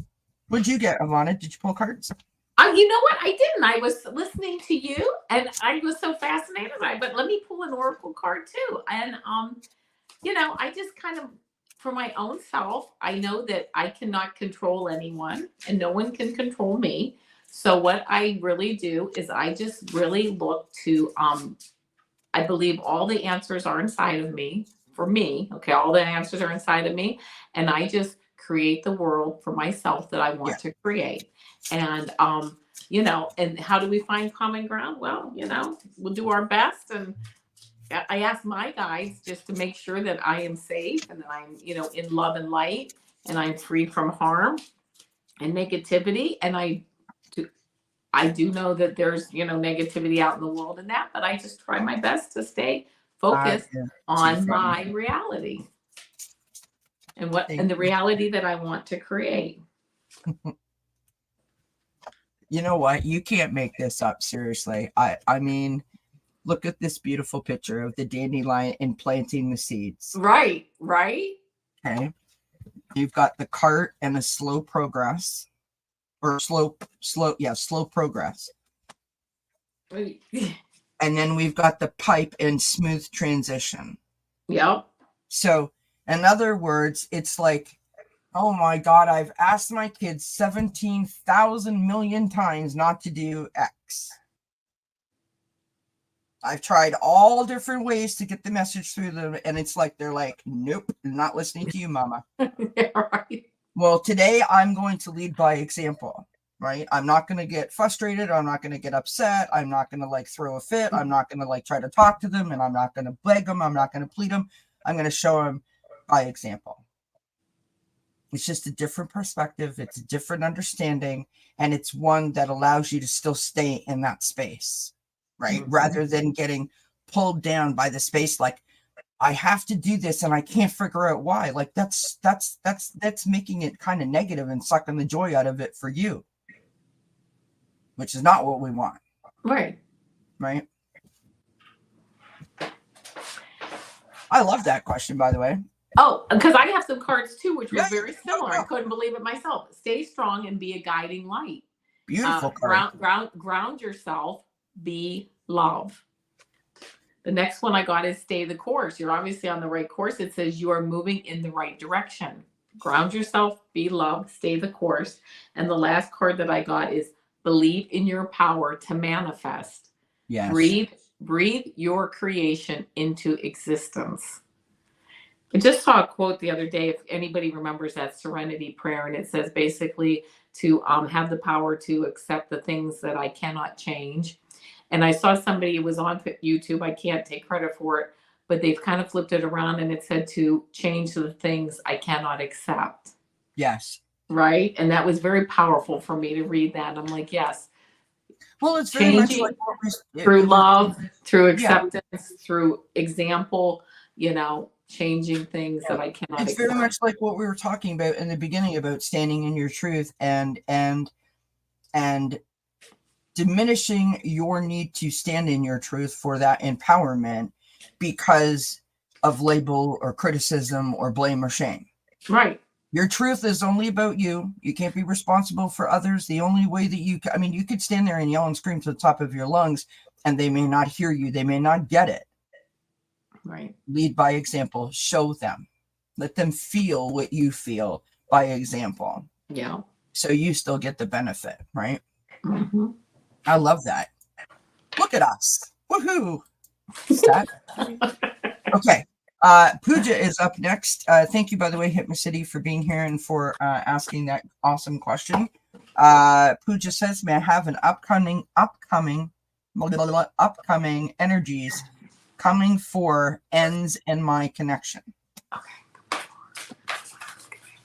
What'd you get, Avana? Did you pull cards? You know what? I didn't. I was listening to you, and I was so fascinated by it. But let me pull an oracle card too. And I just kind of, for my own self, I know that I cannot control anyone, and no one can control me. So what I really do is I just really look to. I believe all the answers are inside of me. For me, okay, all the answers are inside of me, and I just create the world for myself that I want to create. And and how do we find common ground? Well, we'll do our best. And I ask my guides just to make sure that I am safe and that I'm, in love and light, and I'm free from harm and negativity. And I do know that there's, negativity out in the world and that, but I just try my best to stay focused Yeah, on my reality and the reality that I want to create. You know what? You can't make this up, seriously. I mean, look at this beautiful picture of the dandelion and planting the seeds. Right. Okay. You've got the cart and a slow progress. Or slow progress. Right. And then we've got the pipe and smooth transition. Yep. So, in other words, it's like, oh my God, I've asked my kids 17,000 million times not to do X. I've tried all different ways to get the message through them, and it's like, they're like, nope, I'm not listening to you, mama. Yeah, right. Well, today I'm going to lead by example, right? I'm not going to get frustrated. I'm not going to get upset. I'm not going to throw a fit. I'm not going to try to talk to them, and I'm not going to beg them. I'm not going to plead them. I'm going to show them by example. It's just a different perspective. It's a different understanding, and it's one that allows you to still stay in that space, right? Mm-hmm. Rather than getting pulled down by the space, like, I have to do this and I can't figure out why. Like that's making it kind of negative and sucking the joy out of it for you, which is not what we want. Right. I love that question, by the way. Oh, because I have some cards too, which was very similar. I couldn't believe it myself. Stay strong and be a guiding light. Beautiful card. Ground yourself. Be love. The next one I got is stay the course. You're obviously on the right course. It says you are moving in the right direction. Ground yourself, be love, stay the course. And the last card that I got is believe in your power to manifest. Yes. Breathe your creation into existence. I just saw a quote the other day, if anybody remembers that serenity prayer, and it says basically to have the power to accept the things that I cannot change. And I saw somebody, it was on YouTube, I can't take credit for it, but they've kind of flipped it around and it said to change the things I cannot accept. Yes. Right? And that was very powerful for me to read that. I'm like, yes. Well, it's very much like through love, through acceptance, through example, changing things that I cannot accept. It's very much like what we were talking about in the beginning about standing in your truth and diminishing your need to stand in your truth for that empowerment because of label or criticism or blame or shame. Right. Your truth is only about you. You can't be responsible for others. The only way that you could stand there and yell and scream to the top of your lungs and they may not hear you. They may not get it. Right. Lead by example. Show them. Let them feel what you feel by example. Yeah. So you still get the benefit, right? Mm-hmm. I love that. Look at us. Woohoo. Okay. Pooja is up next. Thank you, by the way, Hypnocity, for being here and for asking that awesome question. Pooja says, may I have an upcoming energies coming for ends in my connection? Okay.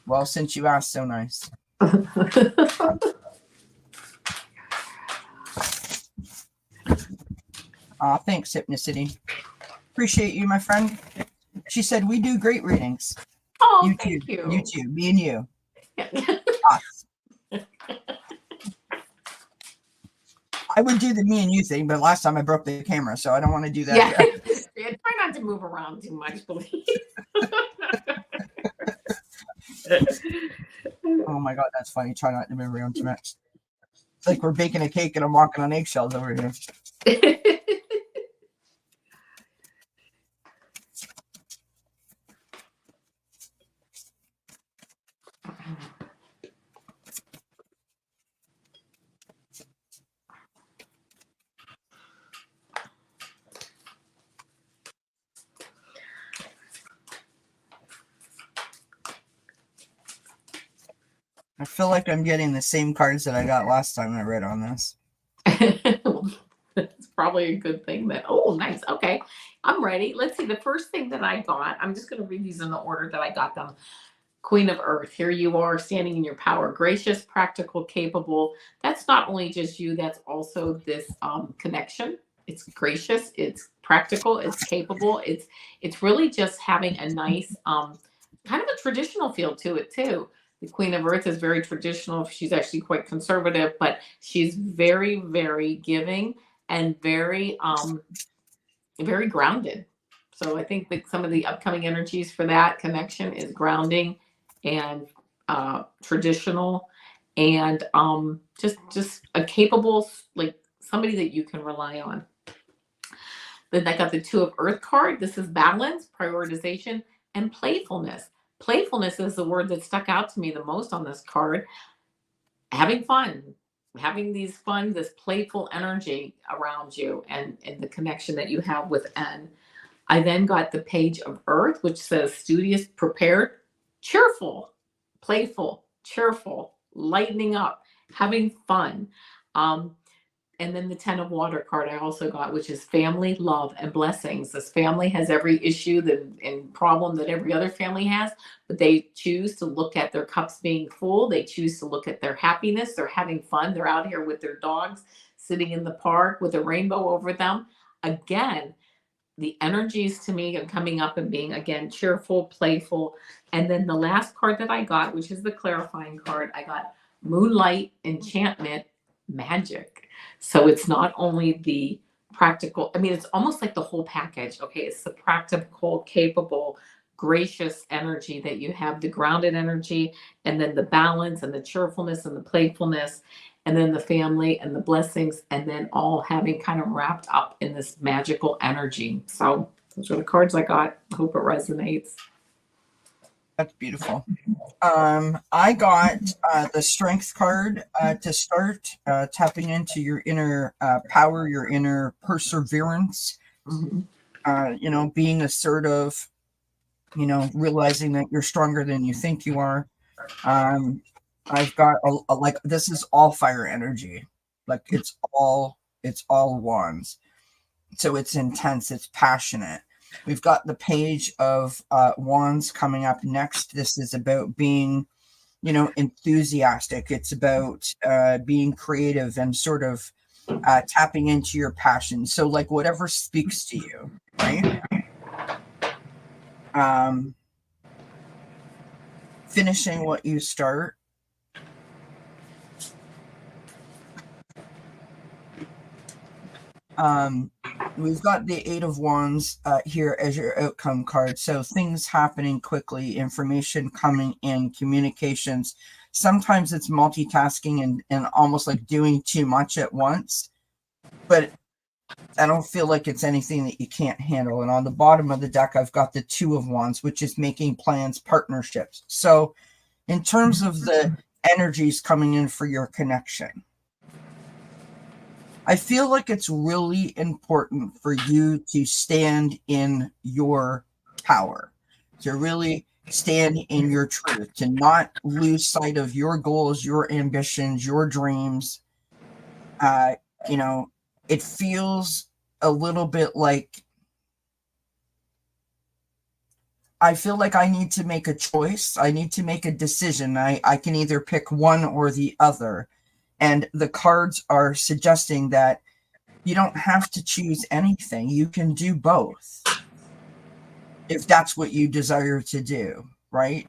Well, since you asked, so nice. Thanks, Hypnocity. Appreciate you, my friend. She said, we do great readings. Oh, thank you. You too. Me and you. I would do the me and you thing, but last time I broke the camera, so I don't want to do that. Yeah. Try not to move around too much, please. Oh my God, that's funny. Try not to move around too much. It's like we're baking a cake and I'm walking on eggshells over here. feel like I'm getting the same cards that I got last time I read on this. It's probably a good thing that, oh, nice. Okay. I'm ready. Let's see. The first thing that I got, I'm just going to read these in the order that I got them. Queen of Earth, here you are standing in your power, gracious, practical, capable. That's not only just you, that's also this connection. It's gracious, it's practical, it's capable. It's really just having a nice kind of a traditional feel to it too. The Queen of Earth is very traditional. She's actually quite conservative, but she's very, very giving and very very grounded. So I think that some of the upcoming energies for that connection is grounding and traditional, and just a capable, like somebody that you can rely on. Then I got the Two of Earth card. This is balance, prioritization, and playfulness. Playfulness is the word that stuck out to me the most on this card. Having fun, having these fun, this playful energy around you, and the connection that you have with N. I then got the Page of Earth, which says studious, prepared, cheerful, playful, cheerful, lightening up, having fun. And then the 10 of Water card I also got, which is family, love, and blessings. This family has every issue and problem that every other family has, but they choose to look at their cups being full. They choose to look at their happiness. They're having fun. They're out here with their dogs, sitting in the park with a rainbow over them. Again, the energies to me are coming up and being, again, cheerful, playful. And then the last card that I got, which is the clarifying card, I got Moonlight, Enchantment, Magic. So it's not only the practical, I mean, it's almost like the whole package. Okay, it's the practical, capable, gracious energy that you have, the grounded energy, and then the balance and the cheerfulness and the playfulness, and then the family and the blessings, and then all having kind of wrapped up in this magical energy. So those are the cards I got. I hope it resonates. That's beautiful. I got the Strength card to start tapping into your inner power, your inner perseverance. Mm-hmm. Being assertive. Realizing that you're stronger than you think you are. I've got like this is all fire energy, like it's all wands, so it's intense, it's passionate. We've got the Page of Wands coming up next. This is about being, enthusiastic. It's about being creative and sort of tapping into your passion. So like whatever speaks to you, right? Finishing what you start. We've got the Eight of Wands here as your outcome card. So things happening quickly, information coming in, communications. Sometimes it's multitasking and almost like doing too much at once. But I don't feel like it's anything that you can't handle. And on the bottom of the deck, I've got the Two of Wands, which is making plans, partnerships. So in terms of the energies coming in for your connection, I feel like it's really important for you to stand in your power, to really stand in your truth, to not lose sight of your goals, your ambitions, your dreams. It feels a little bit like I feel like I need to make a choice. I need to make a decision. I can either pick one or the other. And the cards are suggesting that you don't have to choose anything. You can do both if that's what you desire to do, right?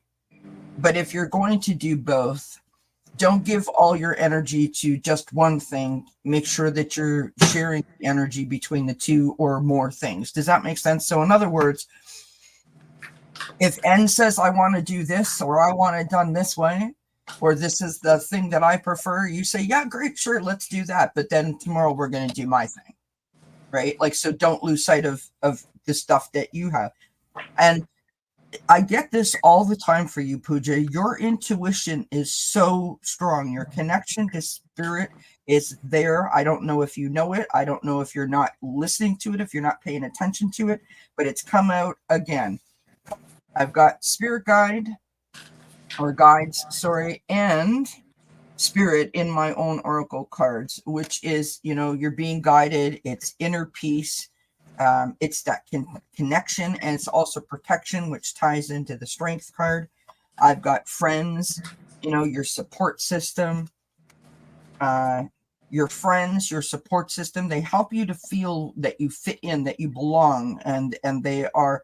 But if you're going to do both, don't give all your energy to just one thing. Make sure that you're sharing energy between the two or more things. Does that make sense? So in other words, if N says, I want to do this, or I want it done this way, or this is the thing that I prefer, you say, yeah, great, sure, let's do that. But then tomorrow we're going to do my thing, right? Like, so don't lose sight of the stuff that you have. And I get this all the time for you, Pooja. Your intuition is so strong. Your connection to spirit is there. I don't know if you know it. I don't know if you're not listening to it, if you're not paying attention to it, but it's come out again. I've got spirit guide, or guides, sorry, and spirit in my own oracle cards, which is, you're being guided. It's inner peace. It's that connection, and it's also protection, which ties into the strength card. I've got friends, your support system, your friends, your support system. They help you to feel that you fit in, that you belong, and they are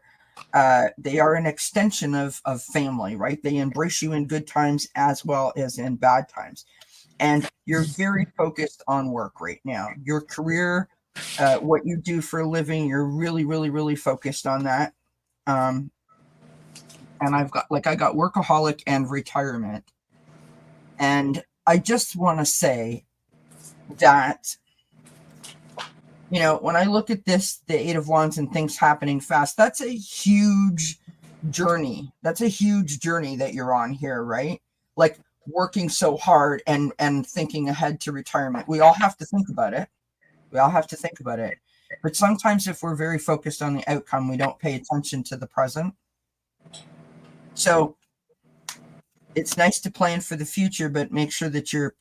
an extension of family, right? They embrace you in good times as well as in bad times. And you're very focused on work right now. Your career, what you do for a living, you're really, really, really focused on that. And I got workaholic and retirement. And I just want to say that, when I look at this, the Eight of Wands and things happening fast, that's a huge journey. That's a huge journey that you're on here, right? Like working so hard and thinking ahead to retirement. We all have to think about it. But sometimes if we're very focused on the outcome, we don't pay attention to the present. So it's nice to plan for the future, but make sure that you're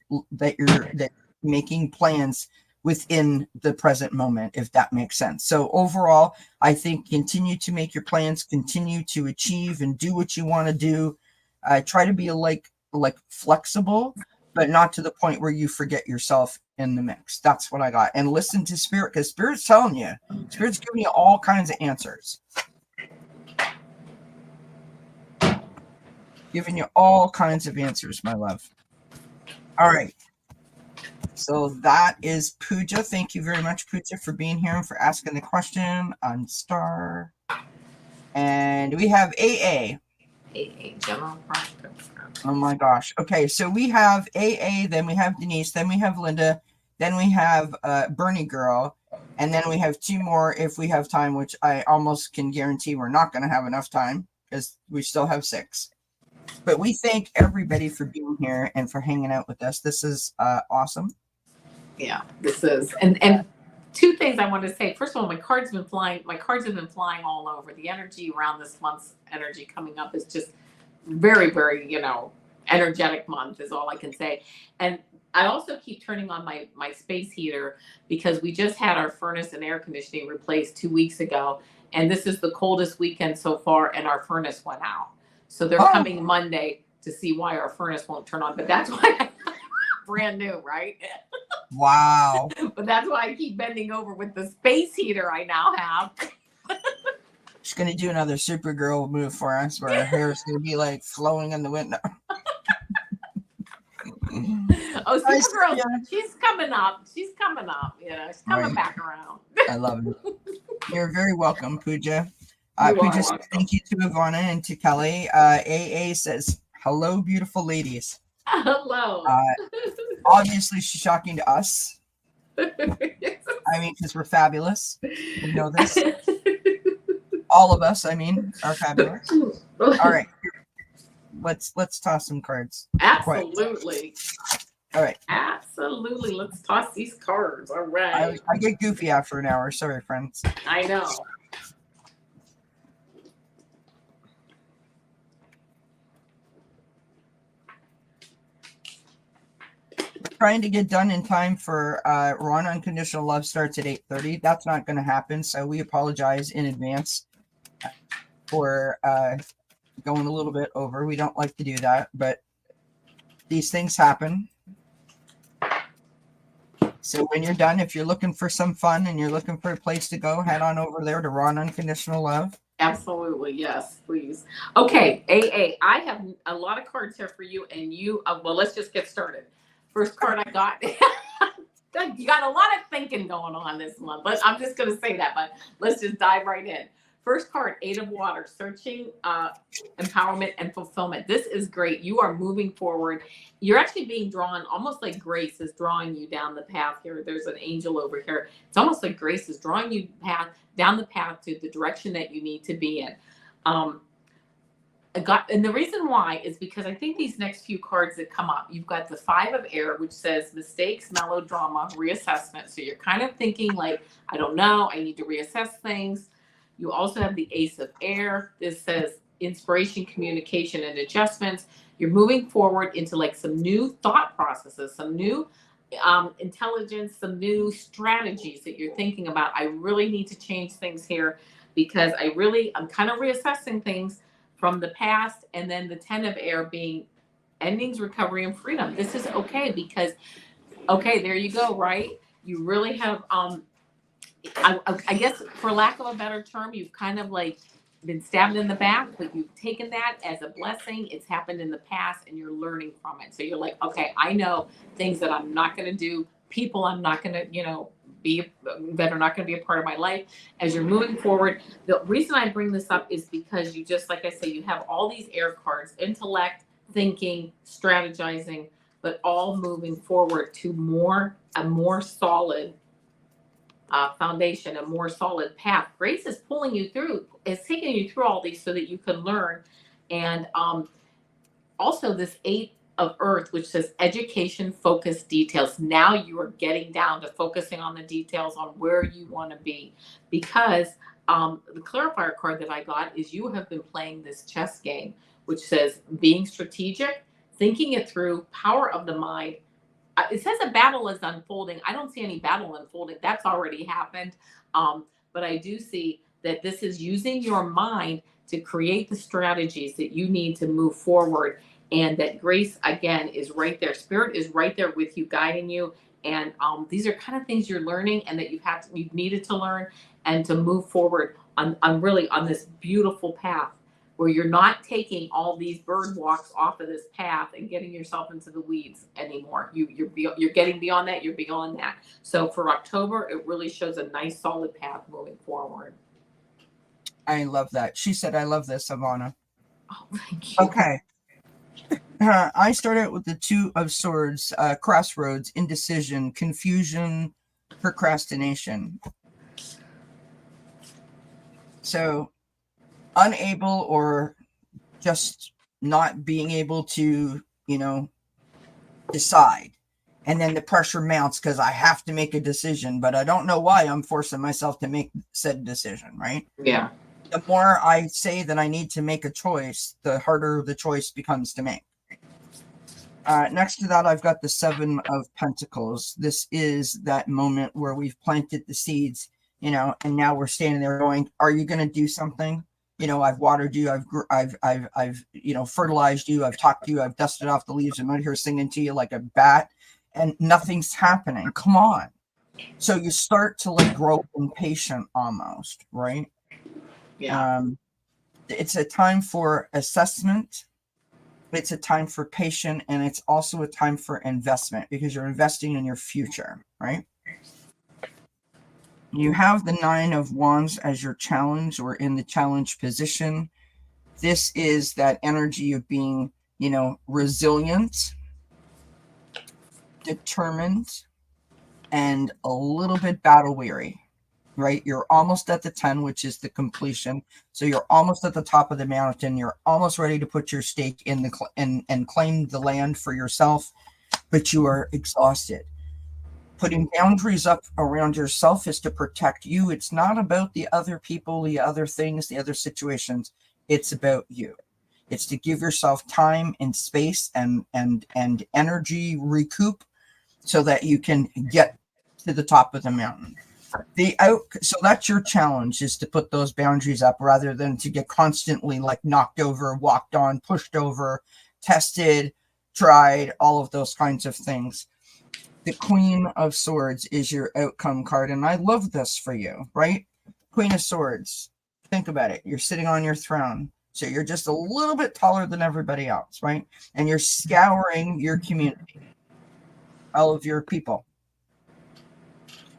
making plans within the present moment, if that makes sense. So overall, I think continue to make your plans, continue to achieve and do what you want to do. Try to be like flexible, but not to the point where you forget yourself in the mix. That's what I got. And listen to spirit, because spirit's telling you, spirit's giving you all kinds of answers. Giving you all kinds of answers, my love. All right. So that is Pooja. Thank you very much, Pooja, for being here and for asking the question on Star. And we have AA. AA, general practice. Oh my gosh. Okay, so we have AA, then we have Denise, then we have Linda, then we have Bernie Girl, and then we have two more if we have time, which I almost can guarantee we're not going to have enough time because we still have 6. But we thank everybody for being here and for hanging out with us. This is awesome. Yeah, this is. And two things I want to say. First of all, my cards have been flying all over. The energy around this month's energy coming up is just very, very, energetic month is all I can say. And I also keep turning on my space heater because we just had our furnace and air conditioning replaced 2 weeks ago. And this is the coldest weekend so far, and our furnace went out. So they're coming Monday to see why our furnace won't turn on. But that's why brand new, right? Wow. But that's why I keep bending over with the space heater I now have. She's going to do another Supergirl move for us where her hair is going to be like flowing in the window. Oh, Supergirl, she's coming up. She's coming Right. back around. I love it. You're very welcome, Pooja. Pooja says thank you to Avana and to Kelly. AA says, hello, beautiful ladies. Hello. Obviously, she's shocking to us. I mean, because we're fabulous. We know this. All of us, are fabulous. All right. Let's toss some cards. Absolutely. All right. Absolutely. Let's toss these cards. All right. I get goofy after an hour. Sorry, friends. I know. Trying to get done in time for Ron Unconditional Love starts at 8:30. That's not going to happen, so we apologize in advance for going a little bit over. We don't like to do that, but these things happen. So when you're done, if you're looking for some fun and you're looking for a place to go, head on over there to Ron Unconditional Love. Absolutely. Yes, please. Okay, AA, I have a lot of cards here for you, and you, well, let's just get started. First card I got, you got a lot of thinking going on this month. I'm just going to say that, but let's just dive right in. First card, 8 of Water, searching, empowerment, and fulfillment. This is great. You are moving forward. You're actually being drawn, almost like Grace is drawing you down the path here. There's an angel over here. It's almost like Grace is drawing you down the path to the direction that you need to be in. And the reason why is because I think these next few cards that come up, you've got the 5 of Air, which says mistakes, melodrama, reassessment. So you're kind of thinking like, I don't know, I need to reassess things. You also have the Ace of Air. This says inspiration, communication, and adjustments. You're moving forward into like some new thought processes, some new intelligence, some new strategies that you're thinking about. I really need to change things here because I'm kind of reassessing things from the past. And then the 10 of air being endings, recovery, and freedom. This is okay because, okay, there you go, right? You really have, I guess for lack of a better term, you've kind of like been stabbed in the back, but you've taken that as a blessing. It's happened in the past and you're learning from it. So you're like, okay, I know things that I'm not going to do, people I'm not going to, that are not going to be a part of my life as you're moving forward. The reason I bring this up is because you just, like I say, you have all these air cards, intellect, thinking, strategizing, but all moving forward to a more solid foundation, a more solid path. Grace is pulling you through, is taking you through all these so that you can learn. And also this 8 of earth, which says education, focus, details. Now you are getting down to focusing on the details on where you want to be, because the clarifier card that I got is you have been playing this chess game, which says being strategic, thinking it through, power of the mind. It says a battle is unfolding. I don't see any battle unfolding. That's already happened. But I do see that this is using your mind to create the strategies that you need to move forward. And that grace, again, is right there. Spirit is right there with you, guiding you. And these are kind of things you're learning and that you've needed to learn and to move forward on really on this beautiful path, where you're not taking all these bird walks off of this path and getting yourself into the weeds anymore. You're getting beyond that. You're beyond that. So for October, it really shows a nice solid path moving forward. I love that. She said, I love this, Avana. Oh, thank you. Okay. I start out with the 2 of swords, crossroads, indecision, confusion, procrastination. So unable or just not being able to, decide. And then the pressure mounts because I have to make a decision, but I don't know why I'm forcing myself to make said decision, right? Yeah. The more I say that I need to make a choice, the harder the choice becomes to make. Next to that, I've got the 7 of Pentacles. This is that moment where we've planted the seeds, and now we're standing there going, are you going to do something? I've watered you. I've fertilized you. I've talked to you. I've dusted off the leaves. I'm out here singing to you like a bat and nothing's happening. Come on. So you start to like grow impatient almost, right? Yeah. It's a time for assessment. It's a time for patience, and it's also a time for investment because you're investing in your future, right? You have the 9 of Wands as your challenge or in the challenge position. This is that energy of being, resilient, determined, and a little bit battle weary, right? You're almost at the 10, which is the completion. So you're almost at the top of the mountain. You're almost ready to put your stake in and claim the land for yourself, but you are exhausted. Putting boundaries up around yourself is to protect you. It's not about the other people, the other things, the other situations. It's about you. It's to give yourself time and space and energy recoup so that you can get to the top of the mountain. So that's your challenge, is to put those boundaries up rather than to get constantly like knocked over, walked on, pushed over, tested, tried, all of those kinds of things. The Queen of Swords is your outcome card, and I love this for you, right? Queen of Swords. Think about it. You're sitting on your throne, so you're just a little bit taller than everybody else, right? And you're scouring your community, all of your people.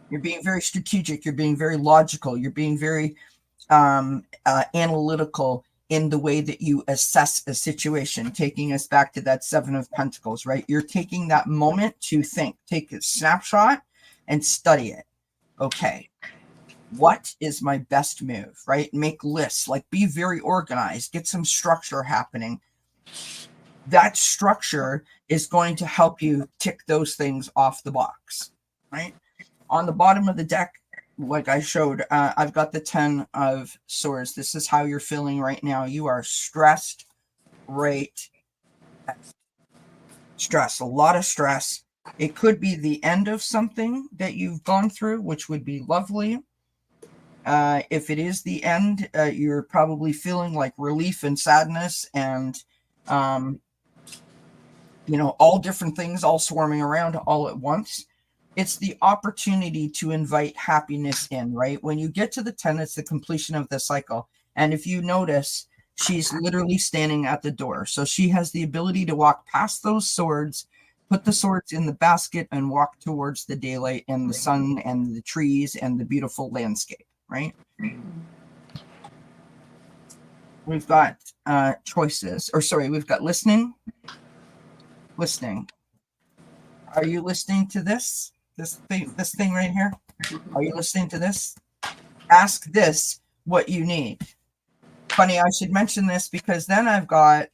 You're being very strategic. You're being very logical. You're being very analytical in the way that you assess a situation, taking us back to that 7 of Pentacles, right? You're taking that moment to think, take a snapshot and study it. Okay, what is my best move, right? Make lists, like be very organized, get some structure happening. That structure is going to help you tick those things off the box, right? On the bottom of the deck, like I showed, I've got the 10 of swords. This is how you're feeling right now. You are stressed, right? Stress, a lot of stress. It could be the end of something that you've gone through, which would be lovely. If it is the end, you're probably feeling like relief and sadness and, all different things all swarming around all at once. It's the opportunity to invite happiness in, right? When you get to the 10, it's the completion of the cycle. And if you notice, she's literally standing at the door. So she has the ability to walk past those swords, put the swords in the basket, and walk towards the daylight and the sun and the trees and the beautiful landscape, right? We've got choices, we've got listening. Listening. Are you listening to this? This thing right here? Are you listening to this? Ask this what you need. Funny, I should mention this because then I've got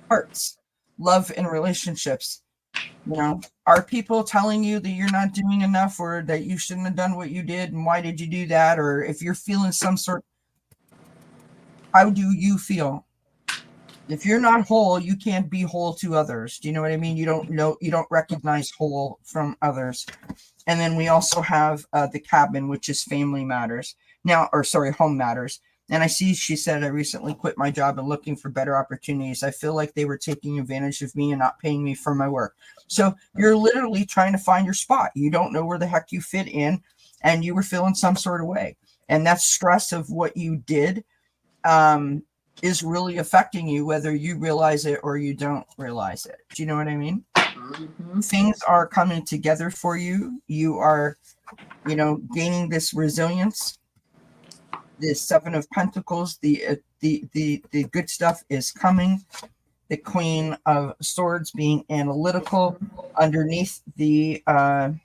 hearts, love, and relationships. Are people telling you that you're not doing enough or that you shouldn't have done what you did and why did you do that? Or if you're feeling some sort, how do you feel? If you're not whole, you can't be whole to others. Do you know what I mean? You don't recognize whole from others. And then we also have the cabin, which is family matters. Home matters. And I see she said, I recently quit my job and looking for better opportunities. I feel like they were taking advantage of me and not paying me for my work. So you're literally trying to find your spot. You don't know where the heck you fit in and you were feeling some sort of way. And that stress of what you did, is really affecting you, whether you realize it or you don't realize it. Do you know what I mean? Mm-hmm. Things are coming together for you. You are, gaining this resilience. The 7 of Pentacles, the good stuff is coming. The Queen of Swords being analytical. Underneath the 10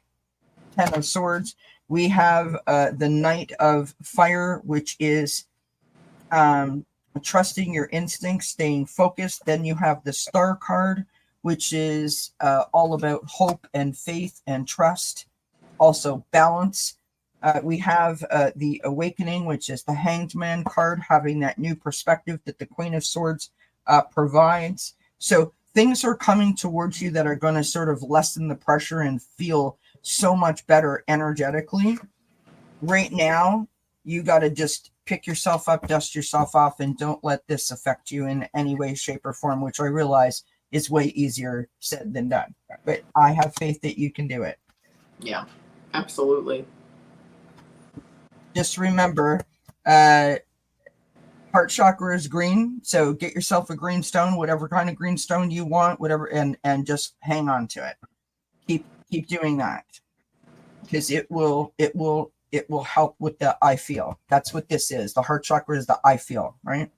of Swords, we have the Knight of Fire, which is trusting your instincts, staying focused. Then you have the Star card, which is all about hope and faith and trust. Also balance. We have the Awakening, which is the Hanged Man card, having that new perspective that the Queen of Swords provides. So things are coming towards you that are going to sort of lessen the pressure and feel so much better energetically. Right now, you got to just pick yourself up, dust yourself off, and don't let this affect you in any way, shape, or form, which I realize is way easier said than done. But I have faith that you can do it. Yeah, absolutely. Just remember, heart chakra is green, so get yourself a green stone, whatever kind of green stone you want, whatever, and just hang on to it. Keep doing that, because it will help with the I feel. That's what this is. The heart chakra is the I feel, right?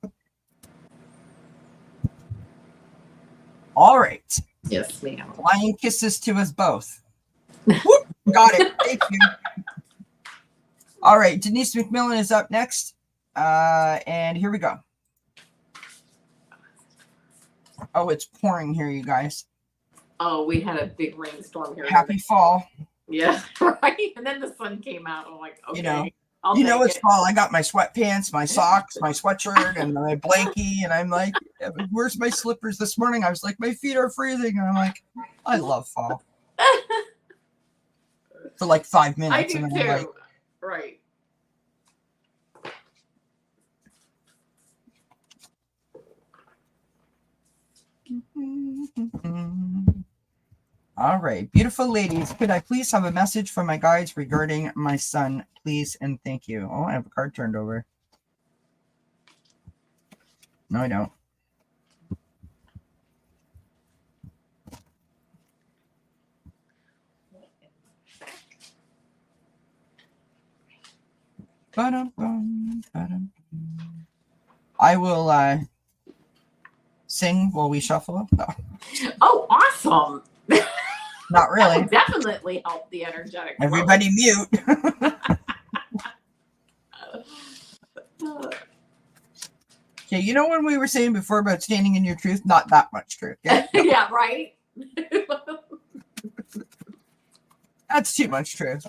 All right. Yes, ma'am. Flying kisses to us both. Whoop, got it. Thank you. All right. Denise McMillan is up next. And here we go. Oh, it's pouring here, you guys. Oh, we had a big rainstorm here. Happy fall. Yeah, right. And then the sun came out. I'm like, okay. It's fall. I got my sweatpants, my socks, my sweatshirt, and my blankie. And I'm like, where's my slippers? This morning, I was like, my feet are freezing. And I'm like, I love fall. For like 5 minutes. I do too. Like, right. All right, beautiful ladies, could I please have a message from my guides regarding my son, please and thank you. Oh, I have a card turned over. No, I don't. I will sing while we shuffle. Oh, awesome. Not really. That would definitely help the energetic. Everybody mute. Okay, you know when we were saying before about standing in your truth? Not that much truth. Yeah, yeah, right? That's too much truth.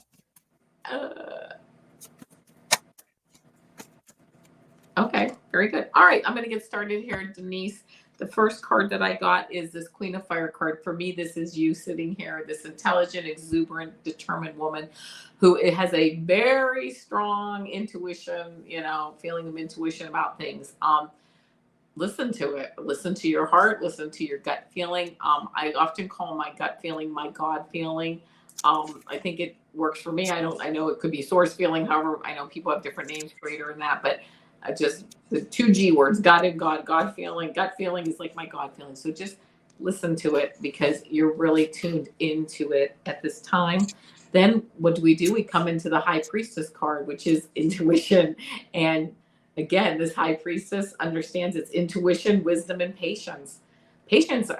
Okay, very good. All right, I'm going to get started here, Denise. The first card that I got is this Queen of Fire card. For me, this is you sitting here, this intelligent, exuberant, determined woman who has a very strong intuition, feeling of intuition about things. Listen to it. Listen to your heart. Listen to your gut feeling. I often call my gut feeling my God feeling. I think it works for me. I know it could be source feeling. However, I know people have different names for it or in that, but just the two G words, God and God feeling. Gut feeling is like my God feeling. So just listen to it because you're really tuned into it at this time. Then what do? We come into the High Priestess card, which is intuition. And again, this High Priestess understands its intuition, wisdom, and patience. Patience,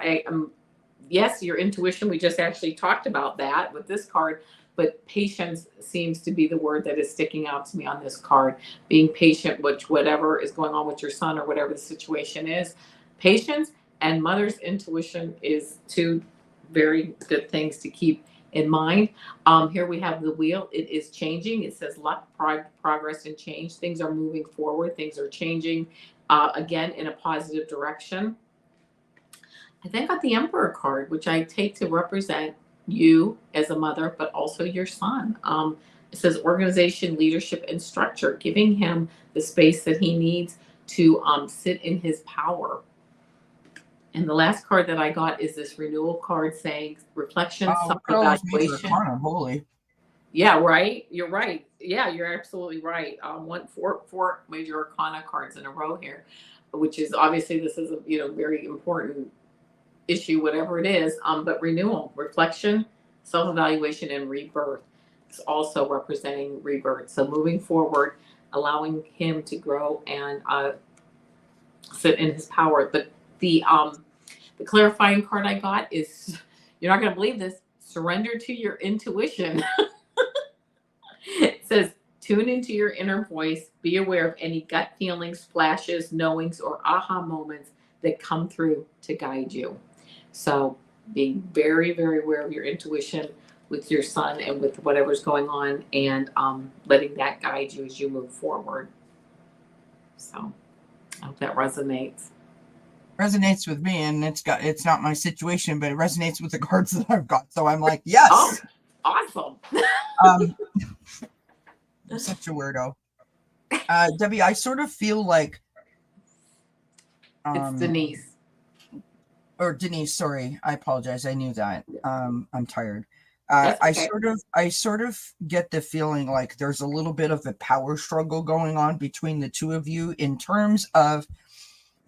yes, your intuition, we just actually talked about that with this card, but patience seems to be the word that is sticking out to me on this card. Being patient, which whatever is going on with your son or whatever the situation is. Patience and mother's intuition is two very good things to keep in mind. Here we have the wheel. It is changing. It says luck, progress, and change. Things are moving forward. Things are changing, again, in a positive direction. I then got the Emperor card, which I take to represent you as a mother, but also your son. It says organization, leadership, and structure, giving him the space that he needs to sit in his power. And the last card that I got is this renewal card saying reflection, self-evaluation. Holy. Yeah, right. You're right. Yeah, you're absolutely right. Four major arcana cards in a row here, which is obviously this is a very important issue, whatever it is. But renewal, reflection, self-evaluation, and rebirth. It's also representing rebirth. So moving forward, allowing him to grow and sit in his power. But the clarifying card I got is, you're not going to believe this, surrender to your intuition. It says, tune into your inner voice, be aware of any gut feelings, flashes, knowings, or aha moments that come through to guide you. So being very, very aware of your intuition with your son and with whatever's going on, and letting that guide you as you move forward. So I hope that resonates with me, and it's not my situation, but it resonates with the cards that I've got. So I'm like, yes. Oh, awesome. I'm such a weirdo. Debbie, I sort of feel like it's Denise. Or Denise, sorry. I apologize. I knew that. I'm tired. Okay. I sort of get the feeling like there's a little bit of a power struggle going on between the two of you in terms of,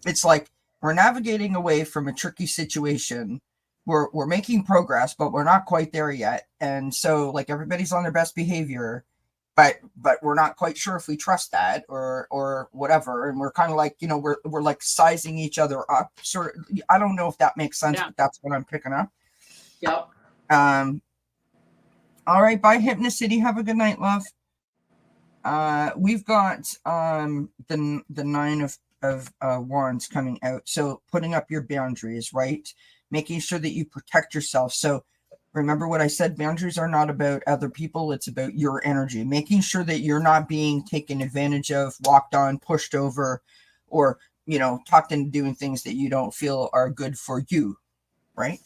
it's like we're navigating away from a tricky situation. We're making progress, but we're not quite there yet. And so like everybody's on their best behavior, but we're not quite sure if we trust that or whatever. And we're kind of like, we're like sizing each other up. Sort of, I don't know if that makes sense, but that's what I'm picking up. Yep. All right. Bye, Hypnocity. Have a good night, love. We've got the Nine of Wands coming out. So putting up your boundaries, right? Making sure that you protect yourself. So remember what I said, boundaries are not about other people. It's about your energy, making sure that you're not being taken advantage of, walked on, pushed over, or, talked into doing things that you don't feel are good for you, right?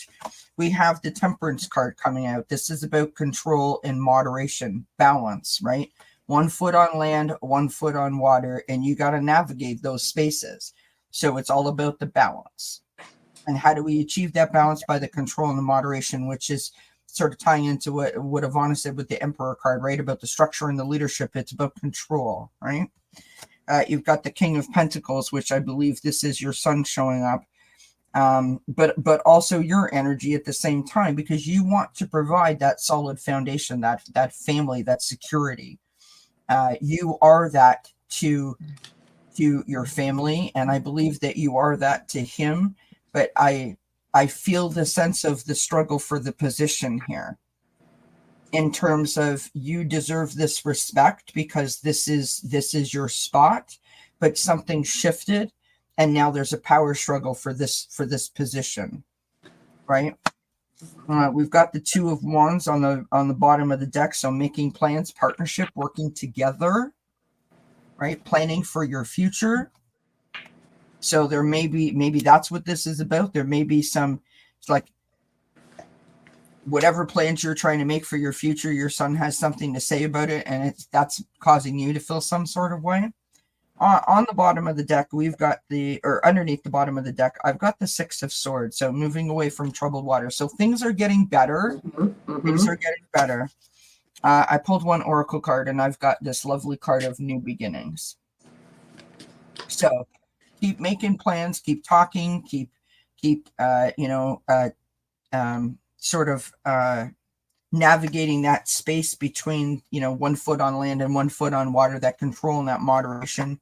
We have the Temperance card coming out. This is about control and moderation, balance, right? 1 foot on land, 1 foot on water, and you got to navigate those spaces. So it's all about the balance. And how do we achieve that balance? By the control and the moderation, which is sort of tying into what Avana said with the Emperor card, right? About the structure and the leadership. It's about control, right? You've got the King of Pentacles, which I believe this is your son showing up. But also your energy at the same time, because you want to provide that solid foundation, that family, that security. You are that to your family, and I believe that you are that to him. But I feel the sense of the struggle for the position here, in terms of you deserve this respect because this is your spot, but something shifted, and now there's a power struggle for this position, right? We've got the Two of Wands on the bottom of the deck. So making plans, partnership, working together, right? Planning for your future. So there maybe that's what this is about. There may be some, it's like whatever plans you're trying to make for your future, your son has something to say about it, and that's causing you to feel some sort of way. On the bottom of the deck, we've got underneath the bottom of the deck, I've got the Six of Swords. So moving away from troubled water. So things are getting better. Things are getting better. I pulled one oracle card, and I've got this lovely card of new beginnings. So keep making plans, keep talking, keep sort of navigating that space between, 1 foot on land and 1 foot on water, that control and that moderation.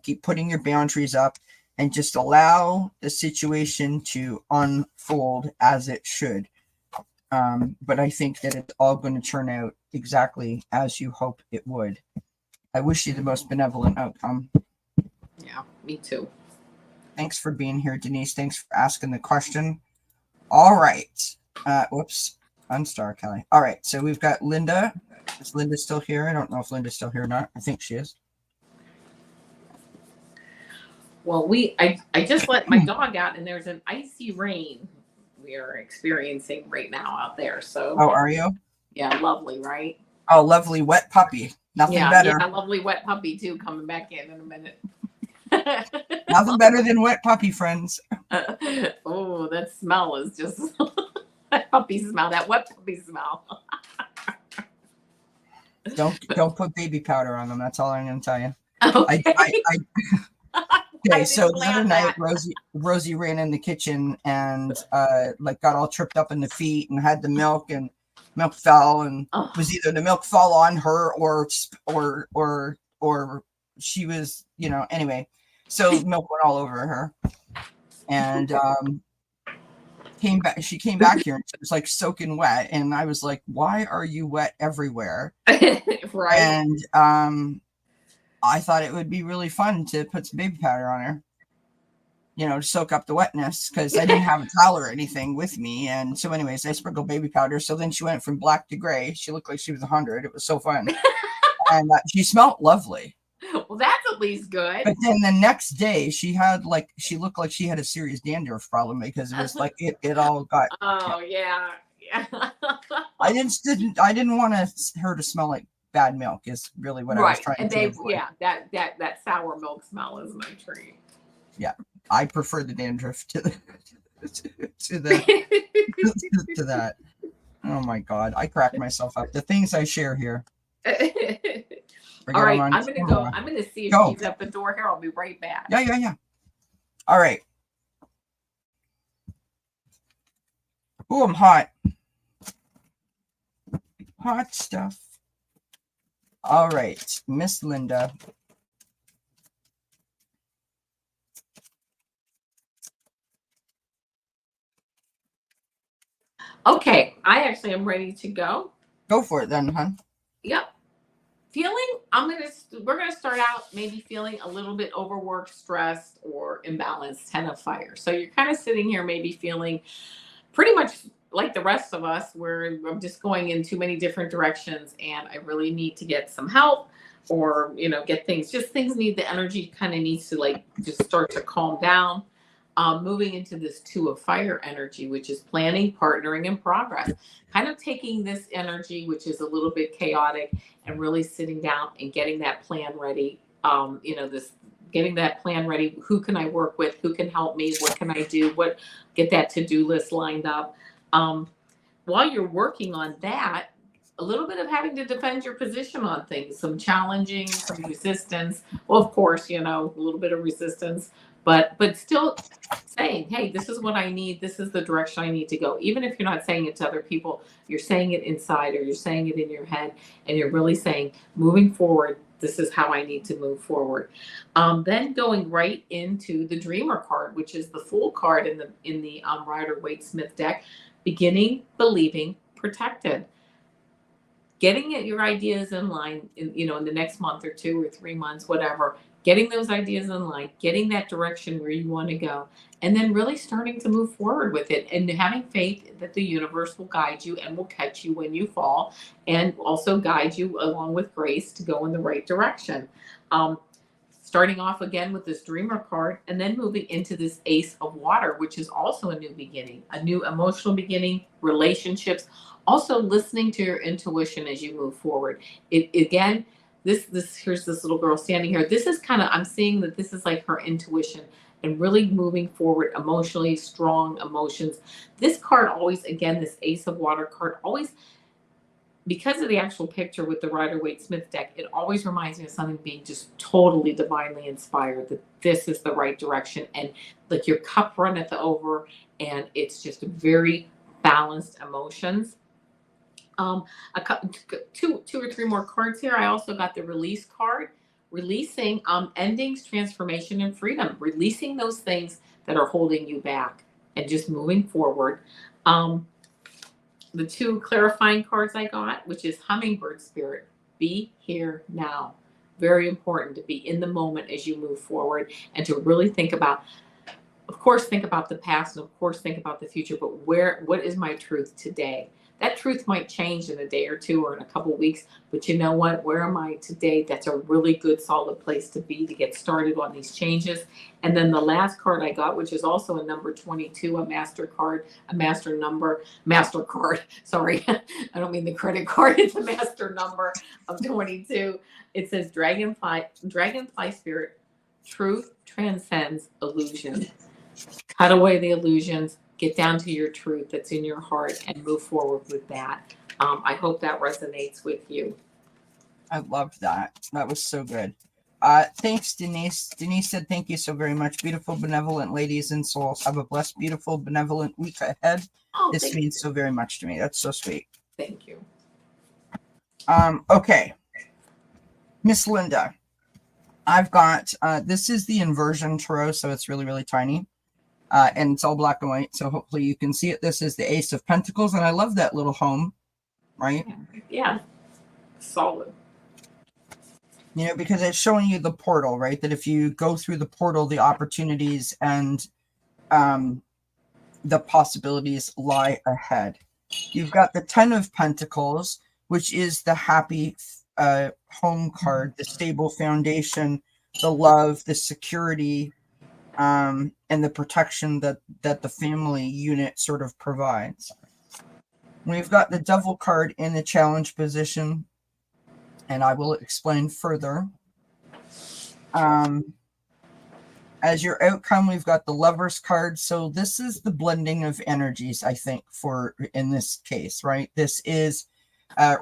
Keep putting your boundaries up and just allow the situation to unfold as it should. But I think that it's all going to turn out exactly as you hope it would. I wish you the most benevolent outcome. Yeah, me too. Thanks for being here, Denise. Thanks for asking the question. All right. Whoops. Unstar Kelly. All right. So we've got Linda. Is Linda still here? I don't know if Linda's still here or not. I think she is. Well, I just let my dog out, and there's an icy rain we are experiencing right now out there. So. Oh, are you? Yeah, lovely, right? Oh, lovely wet puppy. Nothing better. Yeah, lovely wet puppy too. Coming back in a minute. Nothing better than wet puppy, friends. Oh, that smell is just that puppy smell. That wet puppy smell. Don't put baby powder on them. That's all I'm going to tell you. Okay. Okay, so the other night, Rosie ran in the kitchen and got all tripped up in the feet and had the milk, and milk fell, and was either the milk fall on her or she was, anyway. So milk went all over her, and she came back here and she was like soaking wet, and I was like, "Why are you wet everywhere?" Right. And I thought it would be really fun to put some baby powder on her, to soak up the wetness, because I didn't have a towel or anything with me. And so anyways, I sprinkled baby powder. So then she went from black to gray. She looked like she was 100. It was so fun. And she smelled lovely. Well, that's at least good. But then the next day she looked like she had a serious dandruff problem, because it was like it all got. Oh yeah. I didn't want her to smell like bad milk, is really what I was trying to avoid. Yeah, that sour milk smell is my treat. Yeah, I prefer the dandruff to that. Oh my God, I crack myself up. The things I share here. All right, I'm gonna go. I'm gonna see if she's at the door here. I'll be right back. Yeah. All right. Oh, I'm hot. Hot stuff. All right, Miss Linda. Okay, I actually am ready to go. Go for it then, hon. Yep. We're gonna start out maybe feeling a little bit overworked, stressed, or imbalanced. 10 of fire. So you're kind of sitting here maybe feeling pretty much like the rest of us, where I'm just going in too many different directions, and I really need to get some help, or get things need the energy kind of needs to just start to calm down. Moving into this 2 of fire energy, which is planning, partnering, and progress. Kind of taking this energy, which is a little bit chaotic, and really sitting down and getting that plan ready. Getting that plan ready. Who can I work with? Who can help me? What can I do? Get that to-do list lined up. While you're working on that, a little bit of having to defend your position on things, some challenging, some resistance. Well, of course, a little bit of resistance, but still saying, hey, this is what I need. This is the direction I need to go. Even if you're not saying it to other people, you're saying it inside, or you're saying it in your head, and you're really saying, moving forward, this is how I need to move forward. Then going right into the Dreamer card, which is the Fool card in the Rider-Waite-Smith deck. Beginning, believing, protected. Getting your ideas in line in the next month or 2 or 3 months, whatever, getting those ideas in line, getting that direction where you want to go, and then really starting to move forward with it and having faith that the universe will guide you and will catch you when you fall and also guide you along with grace to go in the right direction. Um, Starting off again with this dreamer card and then moving into this ace of water, which is also a new beginning, a new emotional beginning, relationships, also listening to your intuition as you move forward. It again, this here's this little girl standing here. This is kind of, I'm seeing that this is like her intuition and really moving forward emotionally, strong emotions. This card always, again, this ace of water card always, because of the actual picture with the Rider-Waite-Smith deck, it always reminds me of something being just totally divinely inspired, that this is the right direction and like your cup runneth over and it's just very balanced emotions. Two or three more cards here. I also got the release card, releasing endings, transformation, and freedom, releasing those things that are holding you back and just moving forward. The two clarifying cards I got, which is hummingbird spirit, be here now. Very important to be in the moment as you move forward and to really think about, of course, think about the past and of course think about the future, but what is my truth today? That truth might change in a day or two or in a couple of weeks, but you know what? Where am I today? That's a really good, solid place to be to get started on these changes. And then the last card I got, which is also a number 22, a master card, a master card. Sorry, I don't mean the credit card. It's a master number of 22. It says dragonfly spirit, truth transcends illusion. Cut away the illusions, get down to your truth that's in your heart and move forward with that. I hope that resonates with you. I loved that. That was so good. Thanks, Denise. Denise said, thank you so very much. Beautiful, benevolent ladies and souls. Have a blessed, beautiful, benevolent week ahead. This means so very much to me. That's so sweet. Thank you. Okay. Miss Linda, I've got, this is the inversion tarot, so it's really, really tiny. And it's all black and white, so hopefully you can see it. This is the Ace of Pentacles, and I love that little home, right? Yeah, solid. You know, because it's showing you the portal, right? That if you go through the portal, the opportunities and the possibilities lie ahead. You've got the 10 of Pentacles, which is the happy home card, the stable foundation, the love, the security, and the protection that the family unit sort of provides. We've got the Devil card in the challenge position, and I will explain further. As your outcome, we've got the Lovers card. So this is the blending of energies, I think, for in this case, right? This is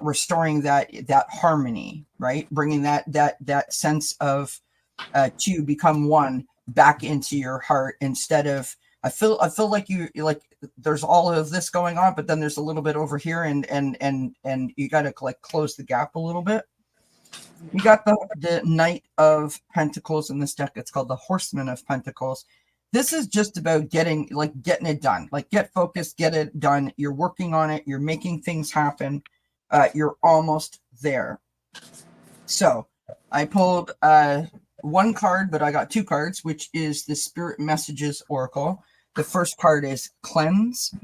restoring that harmony, right? Bringing that sense of to become one back into your heart, instead of I feel like you like there's all of this going on, but then there's a little bit over here, and you got to like close the gap a little bit. You got the Knight of Pentacles in this deck. It's called the Horseman of Pentacles. This is just about getting it done. Like, get focused, get it done. You're working on it. You're making things happen. You're almost there. So I pulled one card, but I got two cards, which is the Spirit Messages Oracle. The first card is Cleanse.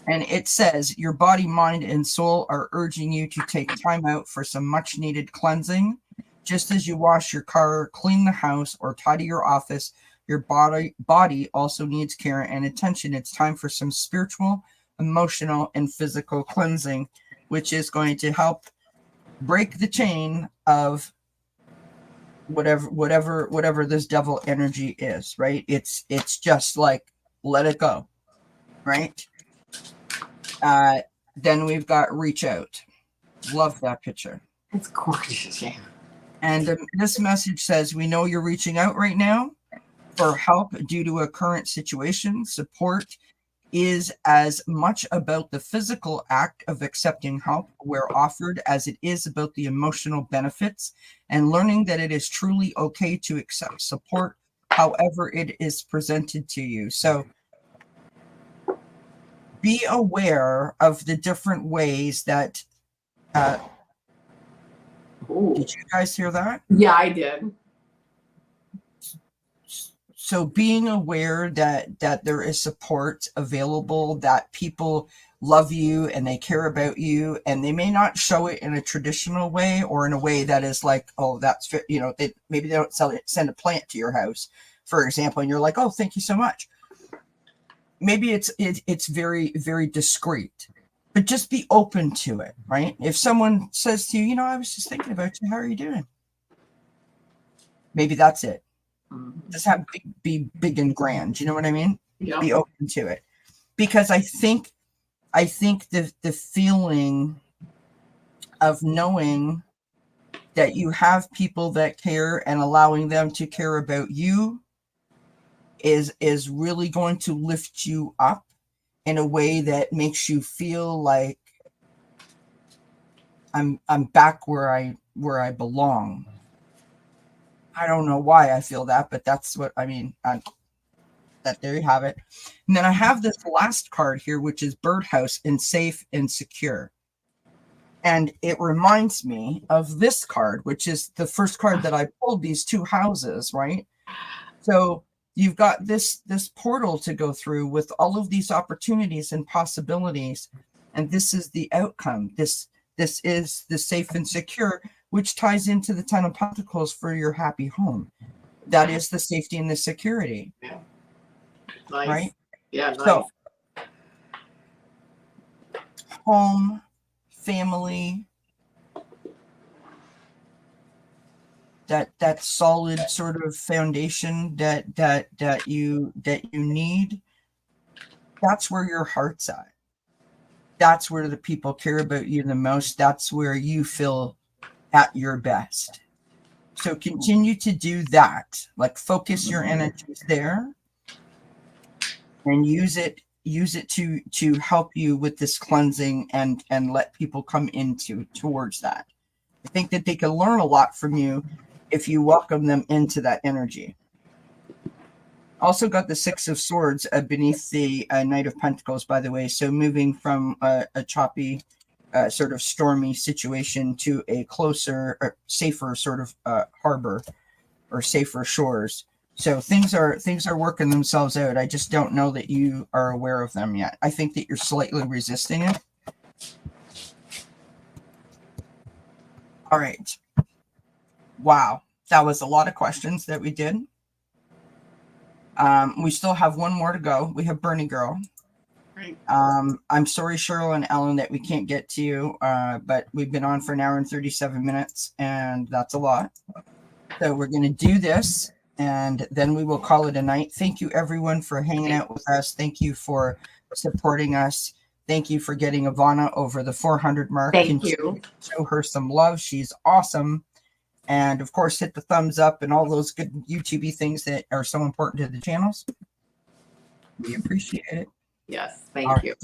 And it says, your body, mind, and soul are urging you to take time out for some much needed cleansing. Just as you wash your car, clean the house, or tidy your office, your body also needs care and attention. It's time for some spiritual, emotional, and physical cleansing, which is going to help break the chain of whatever this devil energy is, right? It's just like, let it go, right? Then we've got Reach Out. Love that picture. It's gorgeous, yeah. And this message says, we know you're reaching out right now for help due to a current situation. Support is as much about the physical act of accepting help where offered as it is about the emotional benefits and learning that it is truly okay to accept support however it is presented to you. So be aware of the different ways that Ooh. Did you guys hear that? Yeah, I did. So being aware that there is support available, that people love you and they care about you, and they may not show it in a traditional way or in a way that is like, oh, that's, you know, maybe they don't send a plant to your house, for example, and you're like, oh, thank you so much. Maybe it's very, very discreet, but just be open to it, right? If someone says to you, you know, I was just thinking about you, how are you doing? Maybe that's it. Just have be big and grand. You know what I mean? Yep. Be open to it, because I think the feeling of knowing that you have people that care and allowing them to care about you is really going to lift you up in a way that makes you feel like I'm back where I belong. I don't know why I feel that, but that's what I mean. That there you have it. And then I have this last card here, which is Birdhouse and Safe and Secure. And it reminds me of this card, which is the first card that I pulled, these two houses, right? So you've got this portal to go through with all of these opportunities and possibilities. And this is the outcome. This is the safe and secure, which ties into the Ten of Pentacles for your happy home. That is the safety and the security. Yeah. Nice. Right? Yeah, nice. So, home, family, that solid sort of foundation that you need, that's where your heart's at. That's where the people care about you the most. That's where you feel at your best. So continue to do that. Like, focus your energies there and use it to help you with this cleansing and let people come towards that. I think that they can learn a lot from you if you welcome them into that energy. Also got the Six of Swords beneath the Knight of Pentacles, by the way. So moving from a choppy, sort of stormy situation to a closer, safer sort of harbor or safer shores. So things are working themselves out. I just don't know that you are aware of them yet. I think that you're slightly resisting it. All right. Wow. That was a lot of questions that we did. We still have one more to go. We have Bernie Girl. Right. I'm sorry, Cheryl and Ellen, that we can't get to you, but we've been on for an hour and 37 minutes, and that's a lot. So we're going to do this, and then we will call it a night. Thank you, everyone, for hanging out with us. Thank you for supporting us. Thank you for getting Avana over the 400 mark. Thank you. Show her some love. She's awesome. And, of course, hit the thumbs up and all those good YouTube-y things that are so important to the channels. We appreciate it. Yes, thank you.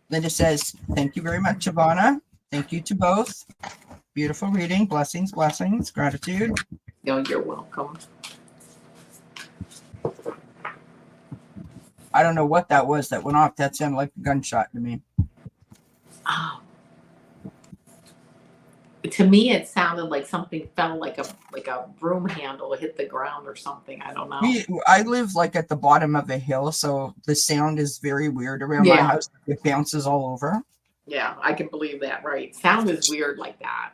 Linda says, thank you very much, Avana. Thank you to both. Beautiful reading. Blessings, blessings, gratitude. No, you're welcome. I don't know what that was that went off. That sounded like a gunshot to me. Oh. To me, it sounded like something fell, like a broom handle hit the ground or something. I don't know. I live like at the bottom of a hill, so the sound is very weird around my house. It bounces all over. Yeah, I can believe that. Right. Sound is weird like that.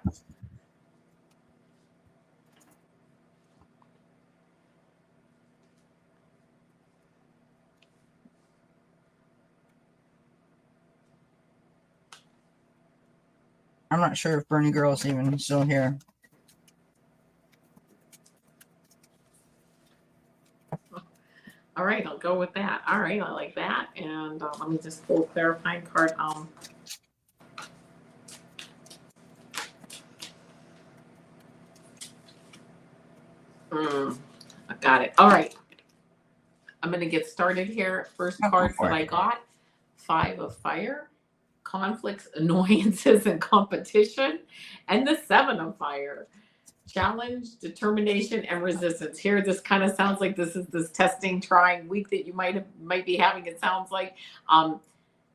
I'm not sure if Bernie Girl is even still here. All right, I'll go with that. All right, I like that. And let me just pull a clarifying card. I got it. All right. I'm going to get started here. First cards that I got, 5 of Fire, conflicts, annoyances, and competition, and the 7 of Fire, challenge, determination, and resistance. Here, this kind of sounds like this is this testing, trying week that you might be having. It sounds like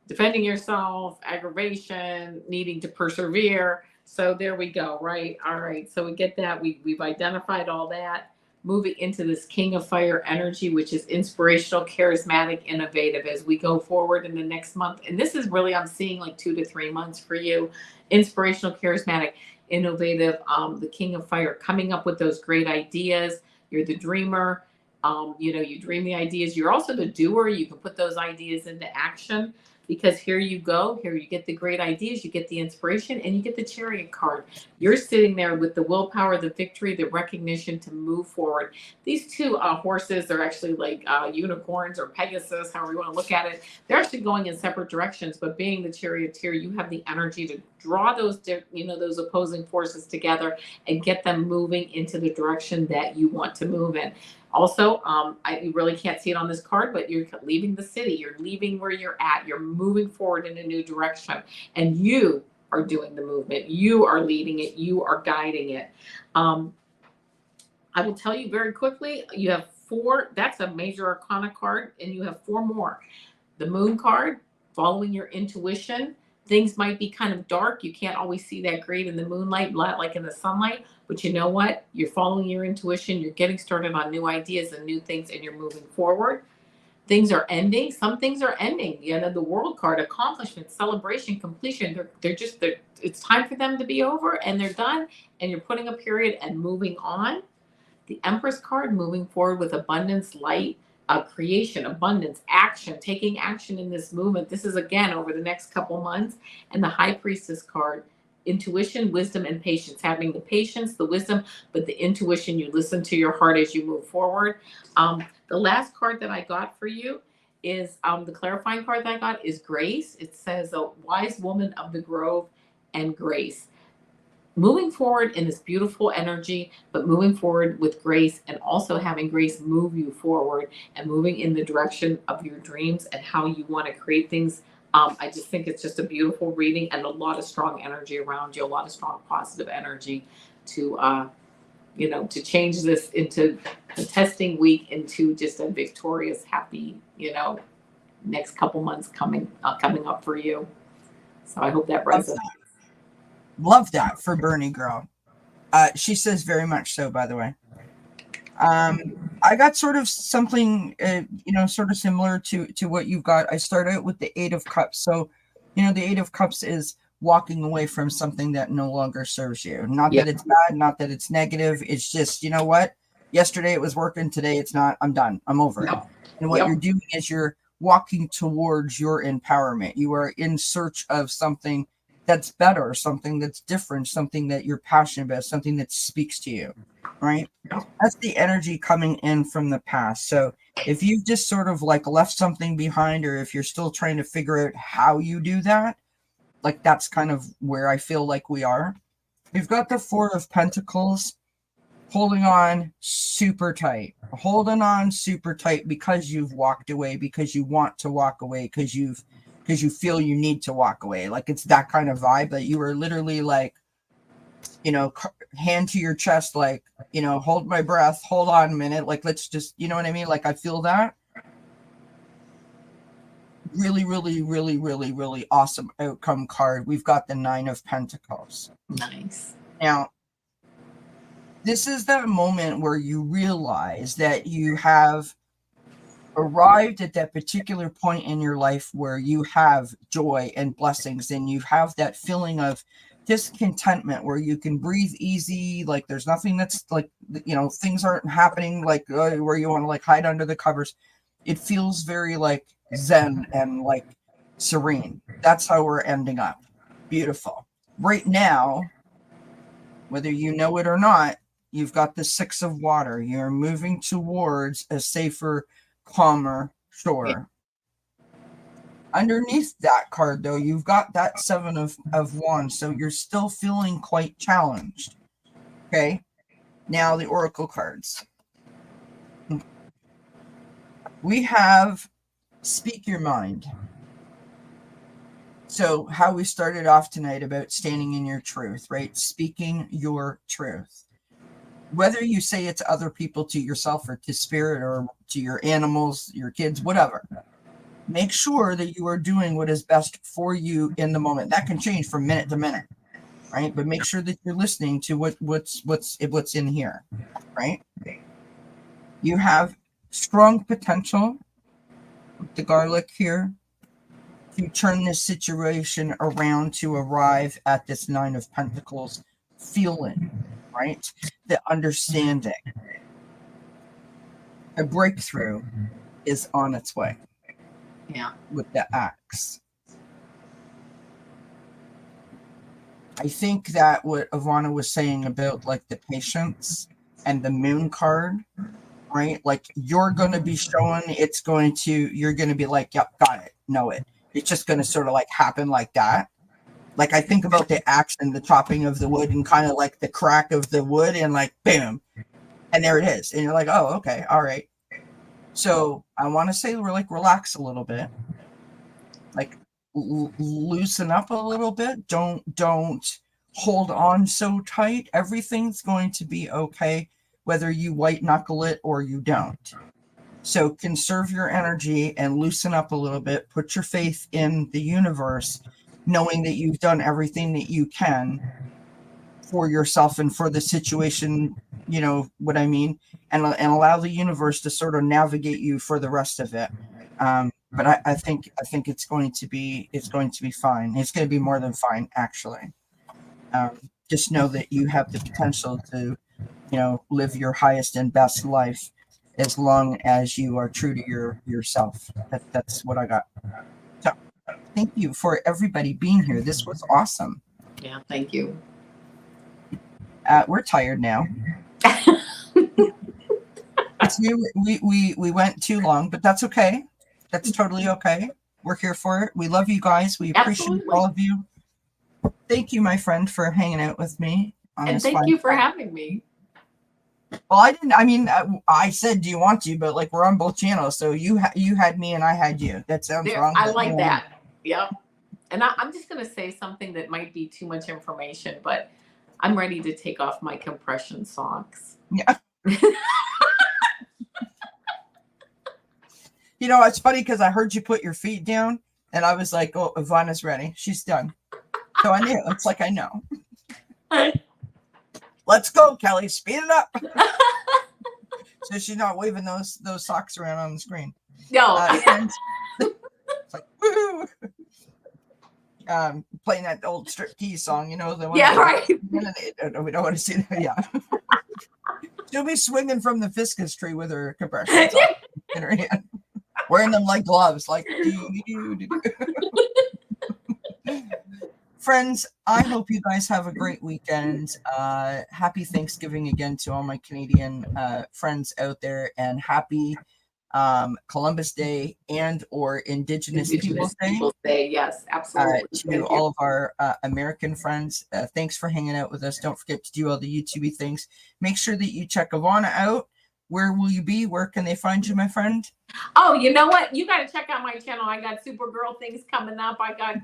defending yourself, aggravation, needing to persevere. So there we go, right? All right. So we get that. We've identified all that. Moving into this King of Fire energy, which is inspirational, charismatic, innovative as we go forward in the next month. And this is really, I'm seeing like 2 to 3 months for you. Inspirational, charismatic, innovative, the King of Fire, coming up with those great ideas. You're the dreamer. You dream the ideas. You're also the doer. You can put those ideas into action, because here you go. Here you get the great ideas, you get the inspiration, and you get the Chariot card. You're sitting there with the willpower, the victory, the recognition to move forward. These two horses are actually like unicorns or Pegasus, however you want to look at it. They're actually going in separate directions, but being the charioteer, you have the energy to draw those opposing forces together and get them moving into the direction that you want to move in. Also, you really can't see it on this card, but you're leaving the city. You're leaving where you're at. You're moving forward in a new direction. And you are doing the movement. You are leading it. You are guiding it. I will tell you very quickly, you have 4. That's a major arcana card, and you have 4 more. The moon card, following your intuition. Things might be kind of dark. You can't always see that great in the moonlight, like in the sunlight. But you know what? You're following your intuition. You're getting started on new ideas and new things, and you're moving forward. Things are ending. Some things are ending. The World card, accomplishment, celebration, completion. It's time for them to be over, and they're done. And you're putting a period and moving on. The Empress card, moving forward with abundance, light, creation, abundance, action, taking action in this movement. This is again over the next couple months. And the High Priestess card, intuition, wisdom, and patience. Having the patience, the wisdom, but the intuition, you listen to your heart as you move forward. The last card that I got for you is the clarifying card that I got is Grace. It says a wise woman of the grove and grace. Moving forward in this beautiful energy, but moving forward with grace, and also having grace move you forward and moving in the direction of your dreams and how you want to create things. I just think it's just a beautiful reading and a lot of strong energy around you, a lot of strong positive energy to change this into a testing week into just a victorious, happy, next couple months coming up for you. So I hope that resonates. Love that for Bernie girl. She says very much so, by the way. I got sort of something, sort of similar to what you've got. I start out with the 8 of Cups. So, the 8 of Cups is walking away from something that no longer serves you. Not that it's bad, not that it's negative. It's just, you know what? Yesterday it was working. Today it's not. I'm done. I'm over it. And what you're doing is you're walking towards your empowerment. You are in search of something that's better, something that's different, something that you're passionate about, something that speaks to you, right? That's the energy coming in from the past. So if you've just sort of like left something behind, or if you're still trying to figure out how you do that, like that's kind of where I feel like we are. We've got the 4 of Pentacles, holding on super tight, because you've walked away, because you want to walk away, because you feel you need to walk away. Like it's that kind of vibe that you were literally like, hand to your chest, like, hold my breath, hold on a minute. Like, let's just, you know what I mean? Like, I feel that. Really, really, really, really, really awesome outcome card. We've got the 9 of Pentacles. Nice. Now, this is that moment where you realize that you have arrived at that particular point in your life where you have joy and blessings, and you have that feeling of discontentment where you can breathe easy, like there's nothing that's like, things aren't happening like where you want to like hide under the covers. It feels very like zen and like serene. That's how we're ending up. Beautiful. Right now, whether you know it or not, you've got the 6 of Water. You're moving towards a safer, calmer shore. Underneath that card, though, you've got that 7 of Wands, so you're still feeling quite challenged. Okay? Now, the Oracle cards. We have Speak Your Mind. So, how we started off tonight about standing in your truth, right? Speaking your truth. Whether you say it to other people, to yourself, or to spirit, or to your animals, your kids, whatever. Make sure that you are doing what is best for you in the moment. That can change from minute to minute, right? But make sure that you're listening to what's in here, right? You have strong potential with the garlic here to turn this situation around to arrive at this Nine of Pentacles feeling, right? The understanding. A breakthrough is on its way. Yeah. With the axe. I think that what Avana was saying about like the patience and the moon card, right? Like you're going to be showing, you're going to be like, yep, got it, know it. It's just going to sort of like happen like that. Like I think about the axe and the chopping of the wood and kind of like the crack of the wood and like, bam, and there it is. And you're like, oh, okay, all right. So I want to say we're like, relax a little bit. Like loosen up a little bit. Don't hold on so tight. Everything's going to be okay, whether you white knuckle it or you don't. So conserve your energy and loosen up a little bit. Put your faith in the universe, knowing that you've done everything that you can for yourself and for the situation, you know what I mean, and allow the universe to sort of navigate you for the rest of it. But I think it's going to be fine. It's going to be more than fine, actually. Just know that you have the potential to, you know, live your highest and best life as long as you are true to yourself. That's what I got. So thank you for everybody being here. This was awesome. Yeah, thank you. We're tired now. We went too long, but that's okay. That's totally okay. We're here for it. We love you guys. We appreciate all of you. Thank you, my friend, for hanging out with me. And thank you for having me. Well, I didn't. I mean, I said, "Do you want to?" But like, we're on both channels, so you had me and I had you. That sounds wrong. I like that. Yep. And I'm just gonna say something that might be too much information, but I'm ready to take off my compression socks. Yeah. You know, it's funny because I heard you put your feet down, and I was like, "Oh, Ivana's ready. She's done." So I knew. It's like I know. Let's go, Kelly. Speed it up. So she's not waving those socks around on the screen. No. It's like woo. Playing that old striptease song, you know, the one. Yeah, right. We don't want to see that. Yeah. She'll be swinging from the fiscus tree with her compression socks in her hand, wearing them like gloves, like. Friends, I hope you guys have a great weekend. Happy Thanksgiving again to all my Canadian friends out there, and happy Columbus Day and or Indigenous Peoples Day. Yes, absolutely. To all of our American friends, thanks for hanging out with us. Don't forget to do all the YouTubey things. Make sure that you check Avana out. Where will you be? Where can they find you, my friend? Oh, you know what? You got to check out my channel. I got Supergirl things coming up. I got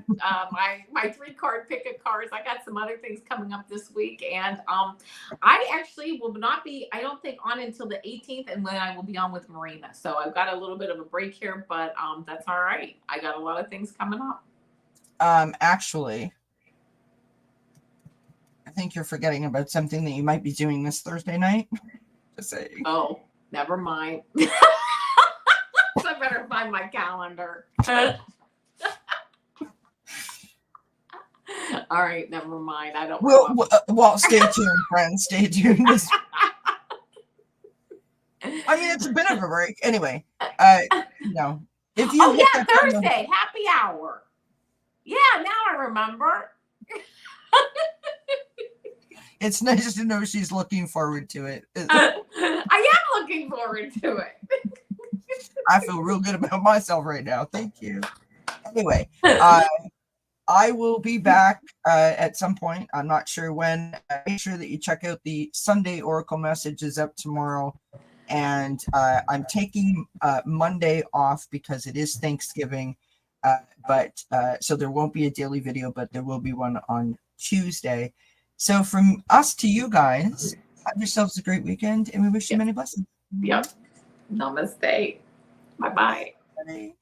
my 3-card pick-up cards. I got some other things coming up this week. And I actually will not be, I don't think, on until the 18th, and then I will be on with Marina. So I've got a little bit of a break here, but that's all right. I got a lot of things coming up. Actually, I think you're forgetting about something that you might be doing this Thursday night. Oh, never mind. I better find my calendar. All right, never mind. I don't. Well, stay tuned, friends. Stay tuned. I mean, it's a bit of a break, anyway. No, if you. Oh yeah, Thursday, happy hour. Yeah, now I remember. It's nice to know she's looking forward to it. I am looking forward to it. I feel real good about myself right now. Thank you. Anyway, I will be back at some point. I'm not sure when. Make sure that you check out the Sunday Oracle messages up tomorrow. And I'm taking Monday off because it is Thanksgiving. But so there won't be a daily video, but there will be one on Tuesday. So from us to you guys, have yourselves a great weekend, and we wish you many blessings. Yep. Namaste. Bye-bye. Bye.